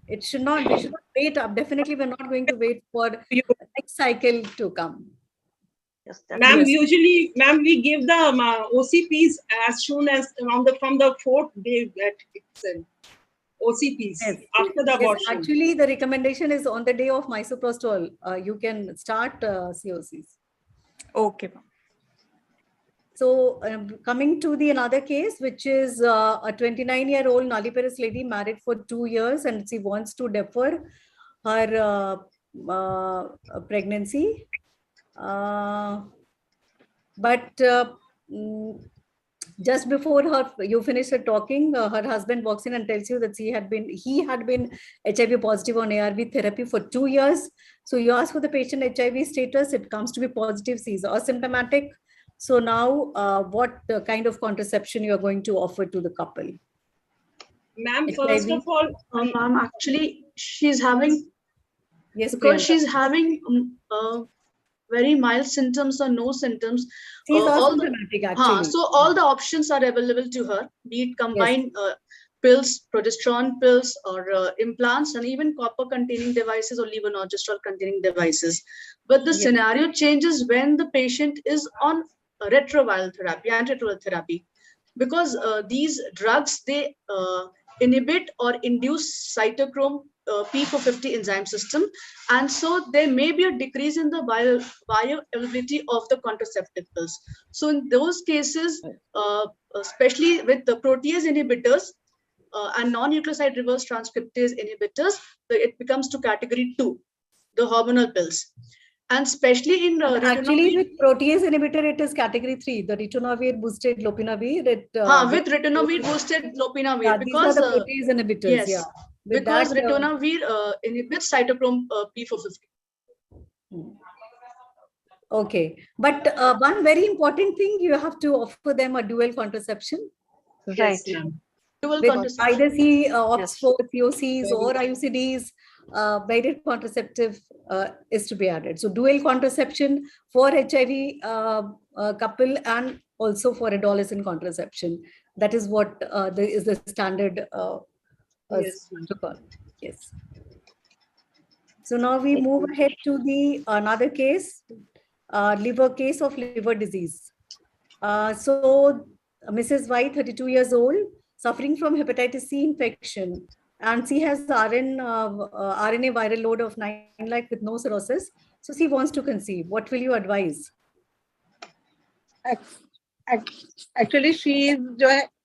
It should not, we should not wait up. Definitely, we're not going to wait for the next cycle to come. Ma'am, usually, ma'am, we give the OCPs as soon as from the 4th day that it's OCPs after the abortion. Yes, actually, the recommendation is on the day of misoprostol. You can start COCs. Okay. So coming to the another case, which is a 29-year-old nulliparous lady married for 2 years, and she wants to defer her pregnancy. Just before you finish her talking, her husband walks in and tells you that he had been HIV positive on ARV therapy for 2 years. So you ask for the patient HIV status, it comes to be positive, she is asymptomatic. So now, what kind of contraception you are going to offer to the couple? Ma'am, first of all, ma'am, actually, she's having, yes, because Priyanka. she's having very mild symptoms or no symptoms. She's all asymptomatic, actually. So all the options are available to her, be it combined pills, progesterone pills, or implants, and even copper-containing devices or levonorgestrel-containing devices. But the scenario changes when the patient is on retroviral therapy, antiretroviral therapy, because these drugs, they inhibit or induce cytochrome P450 enzyme system, and so there may be a decrease in the bioavailability of the contraceptive pills. So in those cases, especially with the protease inhibitors and non-nucleoside reverse transcriptase inhibitors, it becomes to category 2, the hormonal pills. And especially in actually with protease inhibitor, it is category 3, the ritonavir boosted lopinavir. With ritonavir boosted lopinavir, because these are the protease inhibitors. Yes, because ritonavir inhibits cytochrome P450. Okay, but one very important thing, you have to offer them a dual contraception. Right. Dual contraception. Either he opts for POCs or IUCDs. Guided contraceptive is to be added. So dual contraception for HIV couple and also for adolescent contraception. That is what is the standard protocol. Yes. So now we move ahead to the another case, case of liver disease. So Mrs. Y, 32 years old, suffering from hepatitis C infection. And she has RNA viral load of 9 lakh with no cirrhosis. So she wants to conceive. What will you advise? Actually, she is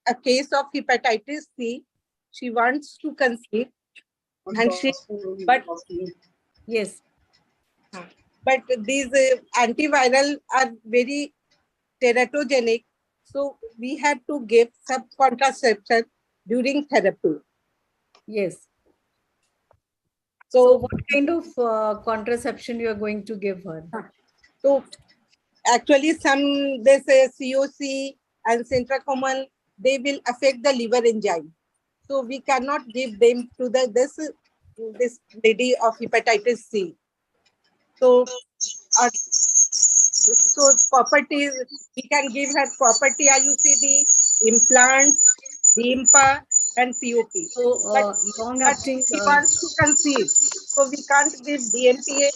a case of hepatitis C. She wants to conceive. And yes. But these antiviral are very teratogenic. So we had to give some contraception during therapy. Yes. So what kind of contraception you are going to give her? So actually they say COC and centrocomal, they will affect the liver enzyme. So we cannot give them to this lady of hepatitis C. So properties, we can give her property IUCD, implants, DIMPA, and POP. So long-acting. He wants to conceive, so we can't give DMPA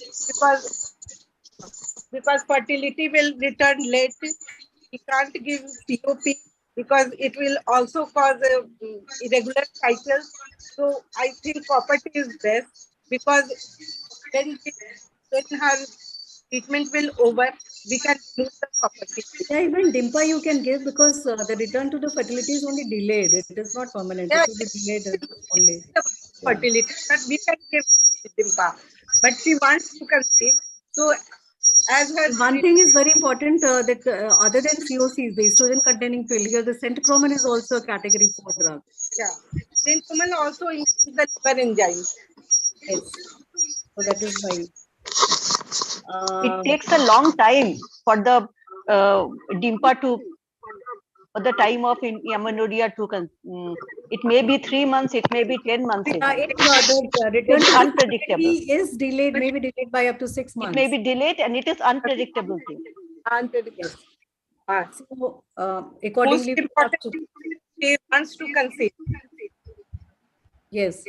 because fertility will return late. We can't give POP because it will also cause irregular cycles. So I think copper-T is best because when her treatment will over, we can remove the copper-T. Yeah, even DIMPA you can give because the return to the fertility is only delayed. It is not permanent. Yeah, it will be delayed only. Fertility, but we can give DIMPA. But she wants to conceive. So as her one thing is very important that other than COCs, the estrogen containing pill, here the centrochromin is also a category 4 drug. Yeah, centrochromin also includes the liver enzyme. Yes, so that is why. It takes a long time for the DIMPA to, for the time of amenorrhea to, it may be 3 months, it may be 10 months. It's unpredictable. Is delayed, maybe delayed by up to 6 months. It may be delayed and it is unpredictable thing. Unpredictable. So accordingly, she wants to conceive. Yes.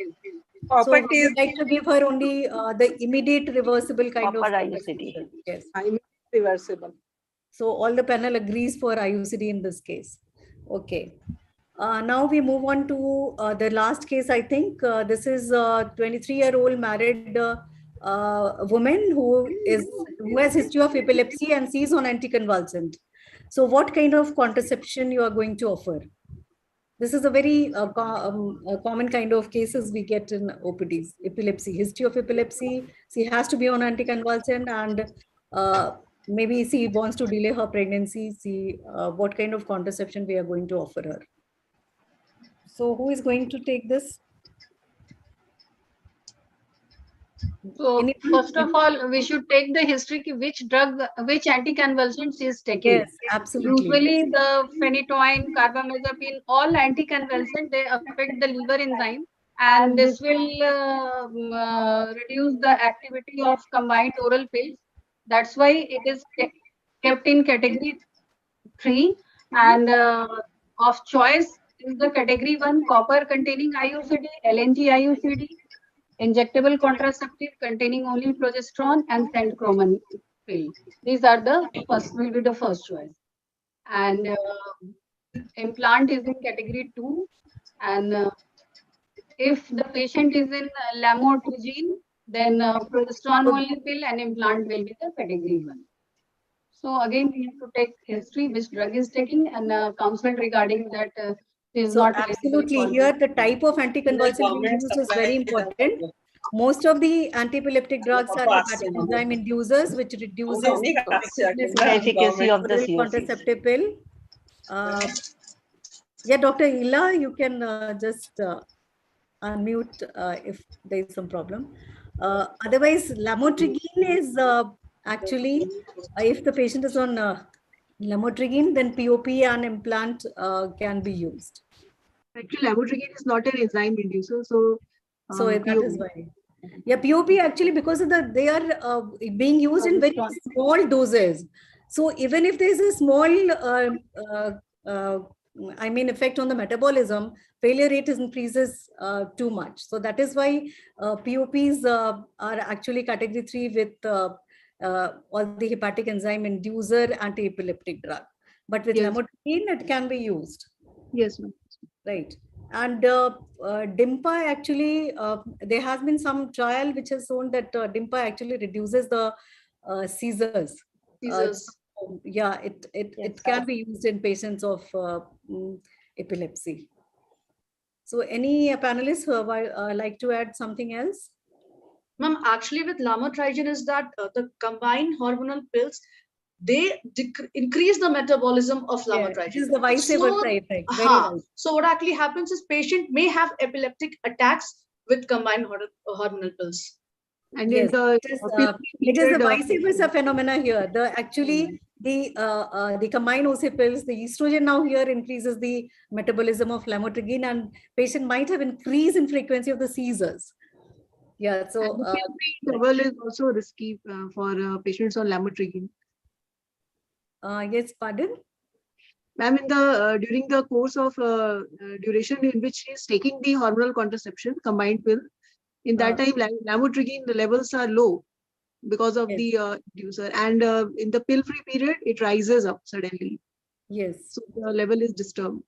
So we would like to give her only the immediate reversible kind of IUCD. Yes. Reversible. So all the panel agrees for IUCD in this case. Okay. Now we move on to the last case. I think this is a 23-year-old married woman who has history of epilepsy and she's on anticonvulsant. So what kind of contraception you are going to offer? This is a very common kind of cases we get in OPDs. Epilepsy, history of epilepsy. She has to be on anticonvulsant and maybe she wants to delay her pregnancy. See what kind of contraception we are going to offer her. So who is going to take this? So first of all, we should take the history which drug, which anticonvulsants she is taking. Yes, absolutely. Usually the phenytoin, carbamazepine, all anticonvulsants, they affect the liver enzyme, and this will reduce the activity of combined oral pills. That's why it is kept in category 3, and of choice is the category 1 copper containing IUCD, LNG IUCD, injectable contraceptive containing only progesterone, and centrochromin pill. These are the first, will be the first choice. And implant is in category 2, and if the patient is in lamotrigine, then progesterone only pill and implant will be the category 1. So again, we have to take history, which drug is taking, and counsel regarding that. Is So not absolutely, here the type of anticonvulsant used is very important. Most of the anti-epileptic drugs are hepatic enzyme inducers, which reduces the efficacy of the COCs. contraceptive pill. Yeah, Dr. Ila, you can just unmute if there is some problem. Otherwise, lamotrigine is actually, if the patient is on lamotrigine, then POP and implant can be used. Actually, lamotrigine is not an enzyme inducer, so that is why. Yeah, POP actually, because of they are being used in very small doses. So even if there is a small, effect on the metabolism, failure rate increases too much. So that is why POPs are actually category 3 with all the hepatic enzyme inducer anti-epileptic drug. But with lamotrigine, it can be used. Yes, ma'am. Right. And DIMPA actually, there has been some trial which has shown that DIMPA actually reduces the seizures. Yeah, it can be used in patients of epilepsy. So any panelists who like to add something else? Ma'am, actually with lamotrigine is that the combined hormonal pills, they increase the metabolism of lamotrigine. It is the vice versa effect. Very right. So what actually happens is patient may have epileptic attacks with combined hormonal pills. And yes, it is the vice versa phenomena here. The combined OC pills, the estrogen now here increases the metabolism of lamotrigine, and patient might have increase in frequency of the seizures. Yeah, so level is also risky for patients on lamotrigine. Yes, pardon? Ma'am, in the during the course of duration in which she is taking the hormonal contraception combined pill, in that time lamotrigine the levels are low because of the inducer, and in the pill-free period it rises up suddenly. Yes. So the level is disturbed.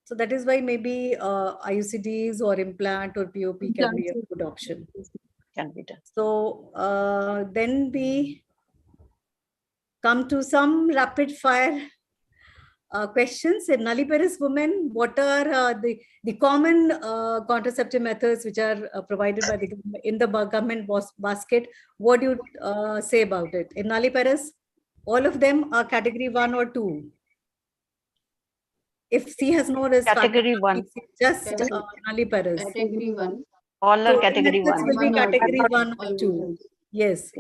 So that is why maybe IUCDs or implant or POP can be a good option. Can be done. So then we come to some rapid fire questions. In nulliparous women, what are the common contraceptive methods which are provided by the government in the government basket? What do you say about it? In nulliparous, all of them are category 1 or 2. If C has no risk Category 1. just nulliparous. Category 1. All are So category methods 1. will be category 1 or 2. Yes.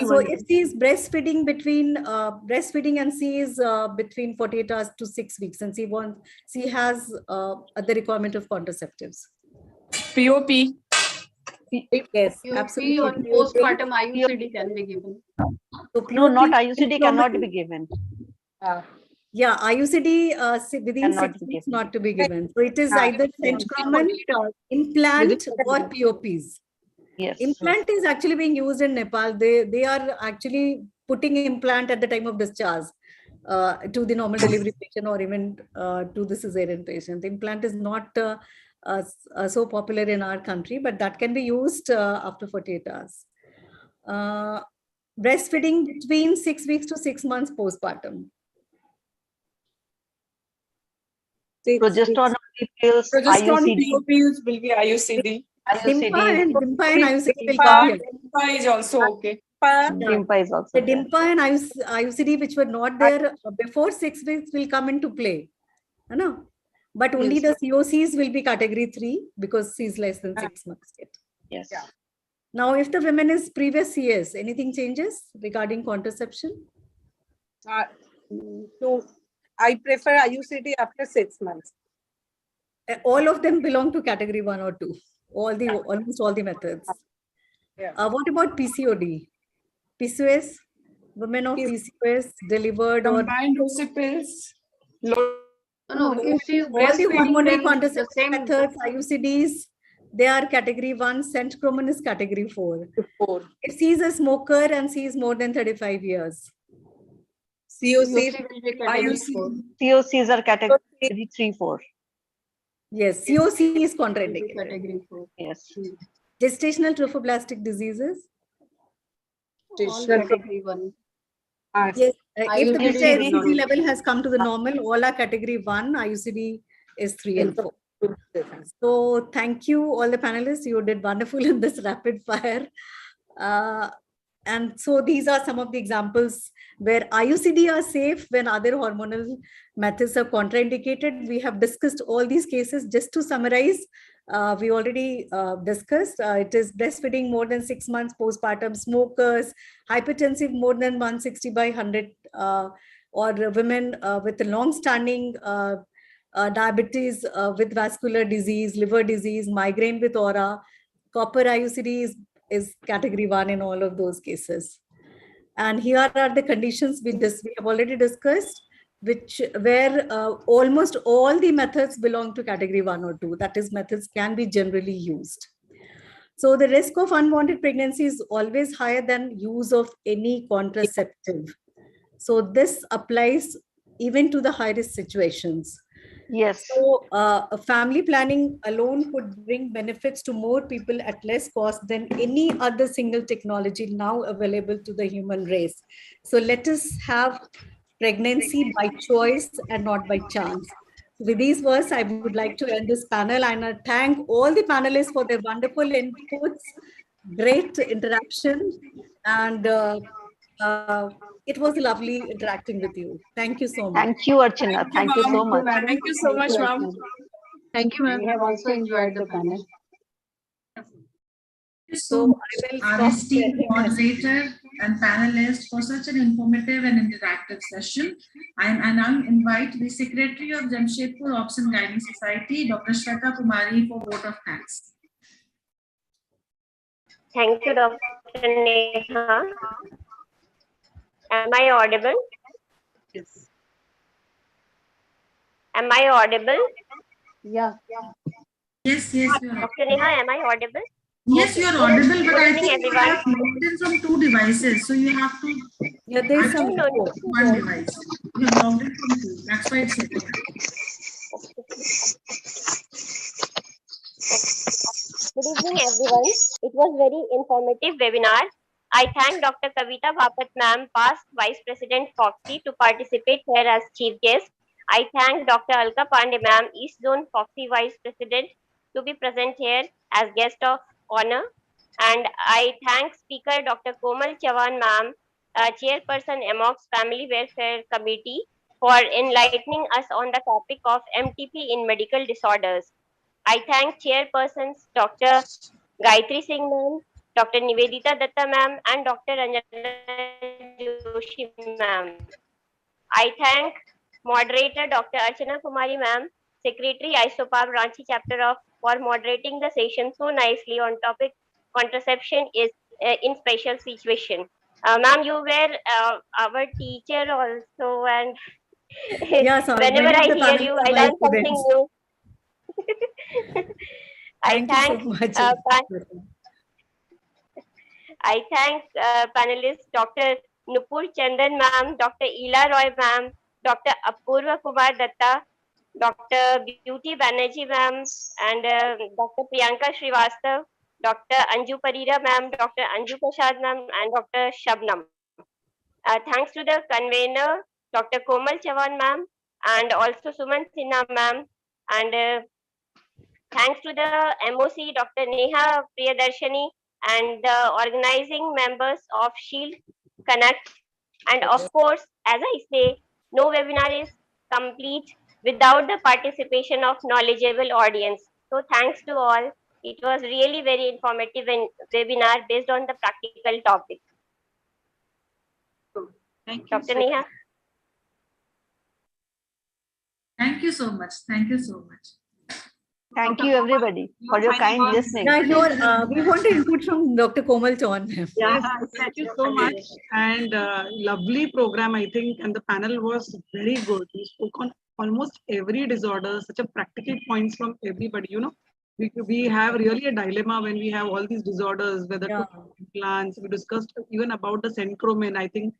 So if C is breastfeeding between breastfeeding and C is between 48 hours to 6 weeks, and C has other requirement of contraceptives. POP. Yes, POP absolutely. on postpartum IUCD can be given. So No, not POP IUCD cannot be given. Yeah, IUCD within Cannot 6 be weeks given. not to be given. So it is either centroman, implant, or POPs. Yes. Implant is actually being used in Nepal. They are actually putting implant at the time of discharge to the normal delivery patient or even to the cesarean patient. The implant is not so popular in our country, but that can be used after 48 hours. Breastfeeding between 6 weeks to 6 months postpartum. Progesterone pills, Progesterone IUCD. POPs will be IUCD. Dimpa and IUCD will Dimpa, come here. Dimpa is also okay. Dimpa is also The there. Dimpa and IUCD, which were not there before 6 weeks, will come into play. No? But only the COCs will be category 3 because C is less than 6 months yet. Yes. Now, if the women is previous CS, anything changes regarding contraception? No, I prefer IUCD after 6 months. All of them belong to category 1 or 2. Almost all the methods. What about PCOD? PCOS? Women of PCOS delivered or combined pills? No, if she is all the breastfeeding, hormonal then the contraceptive same methods, IUCDs, they are category 1, centroman is category 4. If she is a smoker and she is more than 35 years. COC, COCs are category 3, 4. Yes, COC is contraindicated. Category 4. Yes. Gestational trophoblastic diseases. All category 1. Yes, if the IUCD will not. HCG level has come to the normal, all are category 1, IUCD is 3 and 4. So thank you all the panelists. You did wonderful in this rapid fire. And so these are some of the examples where IUCD are safe when other hormonal methods are contraindicated. We have discussed all these cases. Just to summarize, we already discussed, it is breastfeeding more than 6 months postpartum, smokers, hypertensive more than 160 by 100, or women with a long-standing diabetes with vascular disease, liver disease, migraine with aura. Copper IUCD is category 1 in all of those cases. And here are the conditions we have already discussed, where almost all the methods belong to category 1 or 2. That is, methods can be generally used. So the risk of unwanted pregnancy is always higher than use of any contraceptive. So this applies even to the high-risk situations. Yes. So family planning alone could bring benefits to more people at less cost than any other single technology now available to the human race. So let us have pregnancy by choice and not by chance. With these words, I would like to end this panel, and I thank all the panelists for their wonderful inputs, great interaction, and it was lovely interacting with you. Thank you so much. Thank you, Archana. Thank you so much. Thank you so much, ma'am. Thank you, ma'am. We have also enjoyed the panel. So I will our esteemed moderator and panelists for such an informative and interactive session. I now invite the Secretary of Jamshedpur Obs and Gynae Society, Dr. Shweta Kumari, for vote of thanks. Thank you, Dr. Neha. Am I audible? Yes. Am I audible? Yeah. Yes, you are. Dr. Neha, am I audible? Yes, you are audible, but Good I evening, think you everyone. have logged in from 2 devices, so you have to Yeah, there's some No, no, echo. one device. You have logged in from 2. That's why it's showing. Good evening, everyone. It was very informative webinar. I thank Dr. Kavita Bhapat ma'am, past Vice President Foxy, to participate here as chief guest. I thank Dr. Alka Pandey ma'am, East Zone Foxy Vice President, to be present here as guest of honor. And I thank speaker Dr. Komal Chavan ma'am, Chairperson AMOX Family Welfare Committee, for enlightening us on the topic of MTP in medical disorders. I thank chairpersons Dr. Gayatri Singh ma'am, Dr. Nivedita Datta ma'am, and Dr. Anjana Joshi ma'am. I thank moderator Dr. Archana Kumari ma'am, Secretary ISOPAB Ranchi chapter of for moderating the session so nicely on topic contraception is in special situation. Ma'am, you were our teacher also, and Yeah, so whenever many of I the hear panelists you, are I my learn something students. new. Thank you so much. I thank panelists Dr. Nupur Chandan ma'am, Dr. Ila Roy ma'am, Dr. Apurva Kumar Datta, Dr. Beauty Banerjee ma'am, and Dr. Priyanka Srivastav, Dr. Anju Parira ma'am, Dr. Anju Prasad ma'am, and Dr. Shabnam. Thanks to the convener, Dr. Komal Chavan ma'am, and also Suman Sinha ma'am, and thanks to the MOC, Dr. Neha Priyadarshini, and the organizing members of Shield Connect. And of course, as I say, no webinar is complete without the participation of knowledgeable audience. So thanks to all. It was really very informative webinar based on the practical topic. Thank you. Dr. Neha. Thank you so much. Thank you so much. Thank you, everybody, for your kind listening. Yeah, no, we want to input from Dr. Komal Chavan. Yes, thank you so much. And lovely program, I think, and the panel was very good. We spoke on almost every disorder, such a practical points from everybody. You know, we have really a dilemma when we have all these disorders, whether to implants. We discussed even about the centromin. I think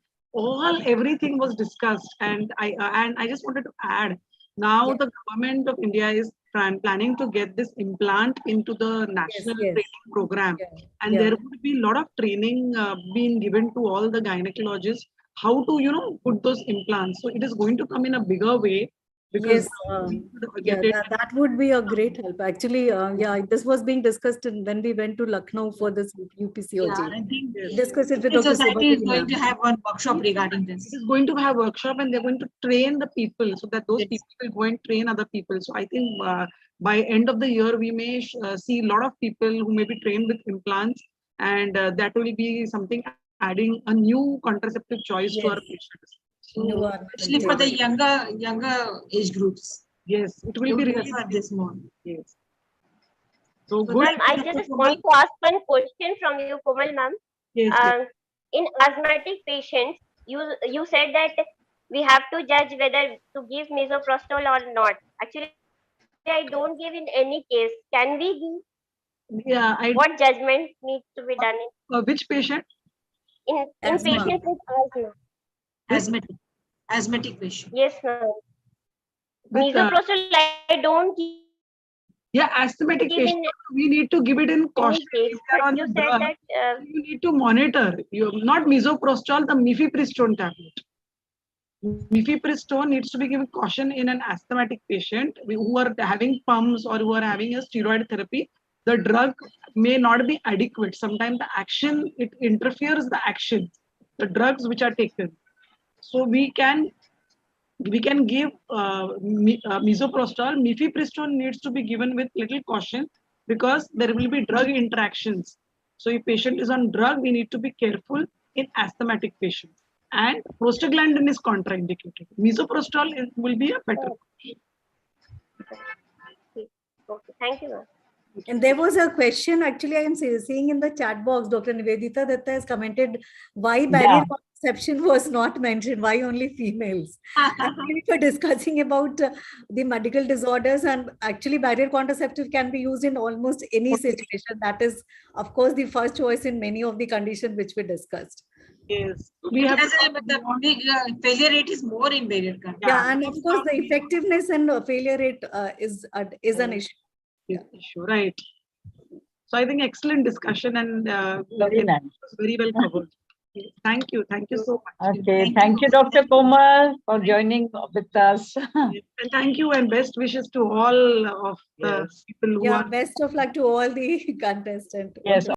everything was discussed, and I just wanted to add. Now the government of India is planning to get this implant into the national training program, and there would be a lot of training being given to all the gynecologists how to put those implants. So it is going to come in a bigger way because that would be a great help. Actually, this was being discussed when we went to Lucknow for this UPCOG. Yeah, I think discuss it with the Dr. society is Subhadevi going to ma'am. have one workshop regarding this. It is going to have workshop, and they're going to train the people so that those people will go and train other people. So I think by end of the year, we may see a lot of people who may be trained with implants, and that will be something adding a new contraceptive choice to our patients. So, Especially for the younger age groups. Yes, it will be really at this moment. Yes. So good. Ma'am, I just want to ask one question from you, Komal ma'am. Yes, In asthmatic patients, you said that we have to judge whether to give misoprostol or not. Actually, I don't give in any case. Can we give? Yeah. What judgment needs to be done which patient? in patients with asthma? Asthmatic patient. Yes, ma'am. With, Misoprostol, I don't give. Yeah, asthmatic patient, we need to give it in caution. Case, If they're on you the said drug, that you need to monitor. You not misoprostol, the mifepristone tablet. Mifepristone needs to be given caution in an asthmatic patient who are having pumps or who are having a steroid therapy. The drug may not be adequate. Sometimes the action, it interferes the action, the drugs which are taken. So we can give misoprostol. Mifepristone needs to be given with little caution because there will be drug interactions. So if patient is on drug, we need to be careful in asthmatic patients. And prostaglandin is contraindicated. Misoprostol will be a better. Okay, thank you, ma'am. And there was a question, actually, I am seeing in the chat box, Dr. Nivedita Datta has commented why barrier contraception was not mentioned, why only females. Actually, we were discussing about the medical disorders, and actually barrier contraceptive can be used in almost any situation. That is, of course, the first choice in many of the conditions which we discussed. Yes. We have the failure rate is more in barrier contraceptive. Yeah, and of course, the effectiveness and failure rate is an issue. Issue, right? So I think excellent discussion and Very nice. very well covered. Thank you so much. Okay, thank you, Dr. Komal, for joining with us. And thank you and best wishes to all of the people who Yeah, are. best of luck to all the contestants. Yes.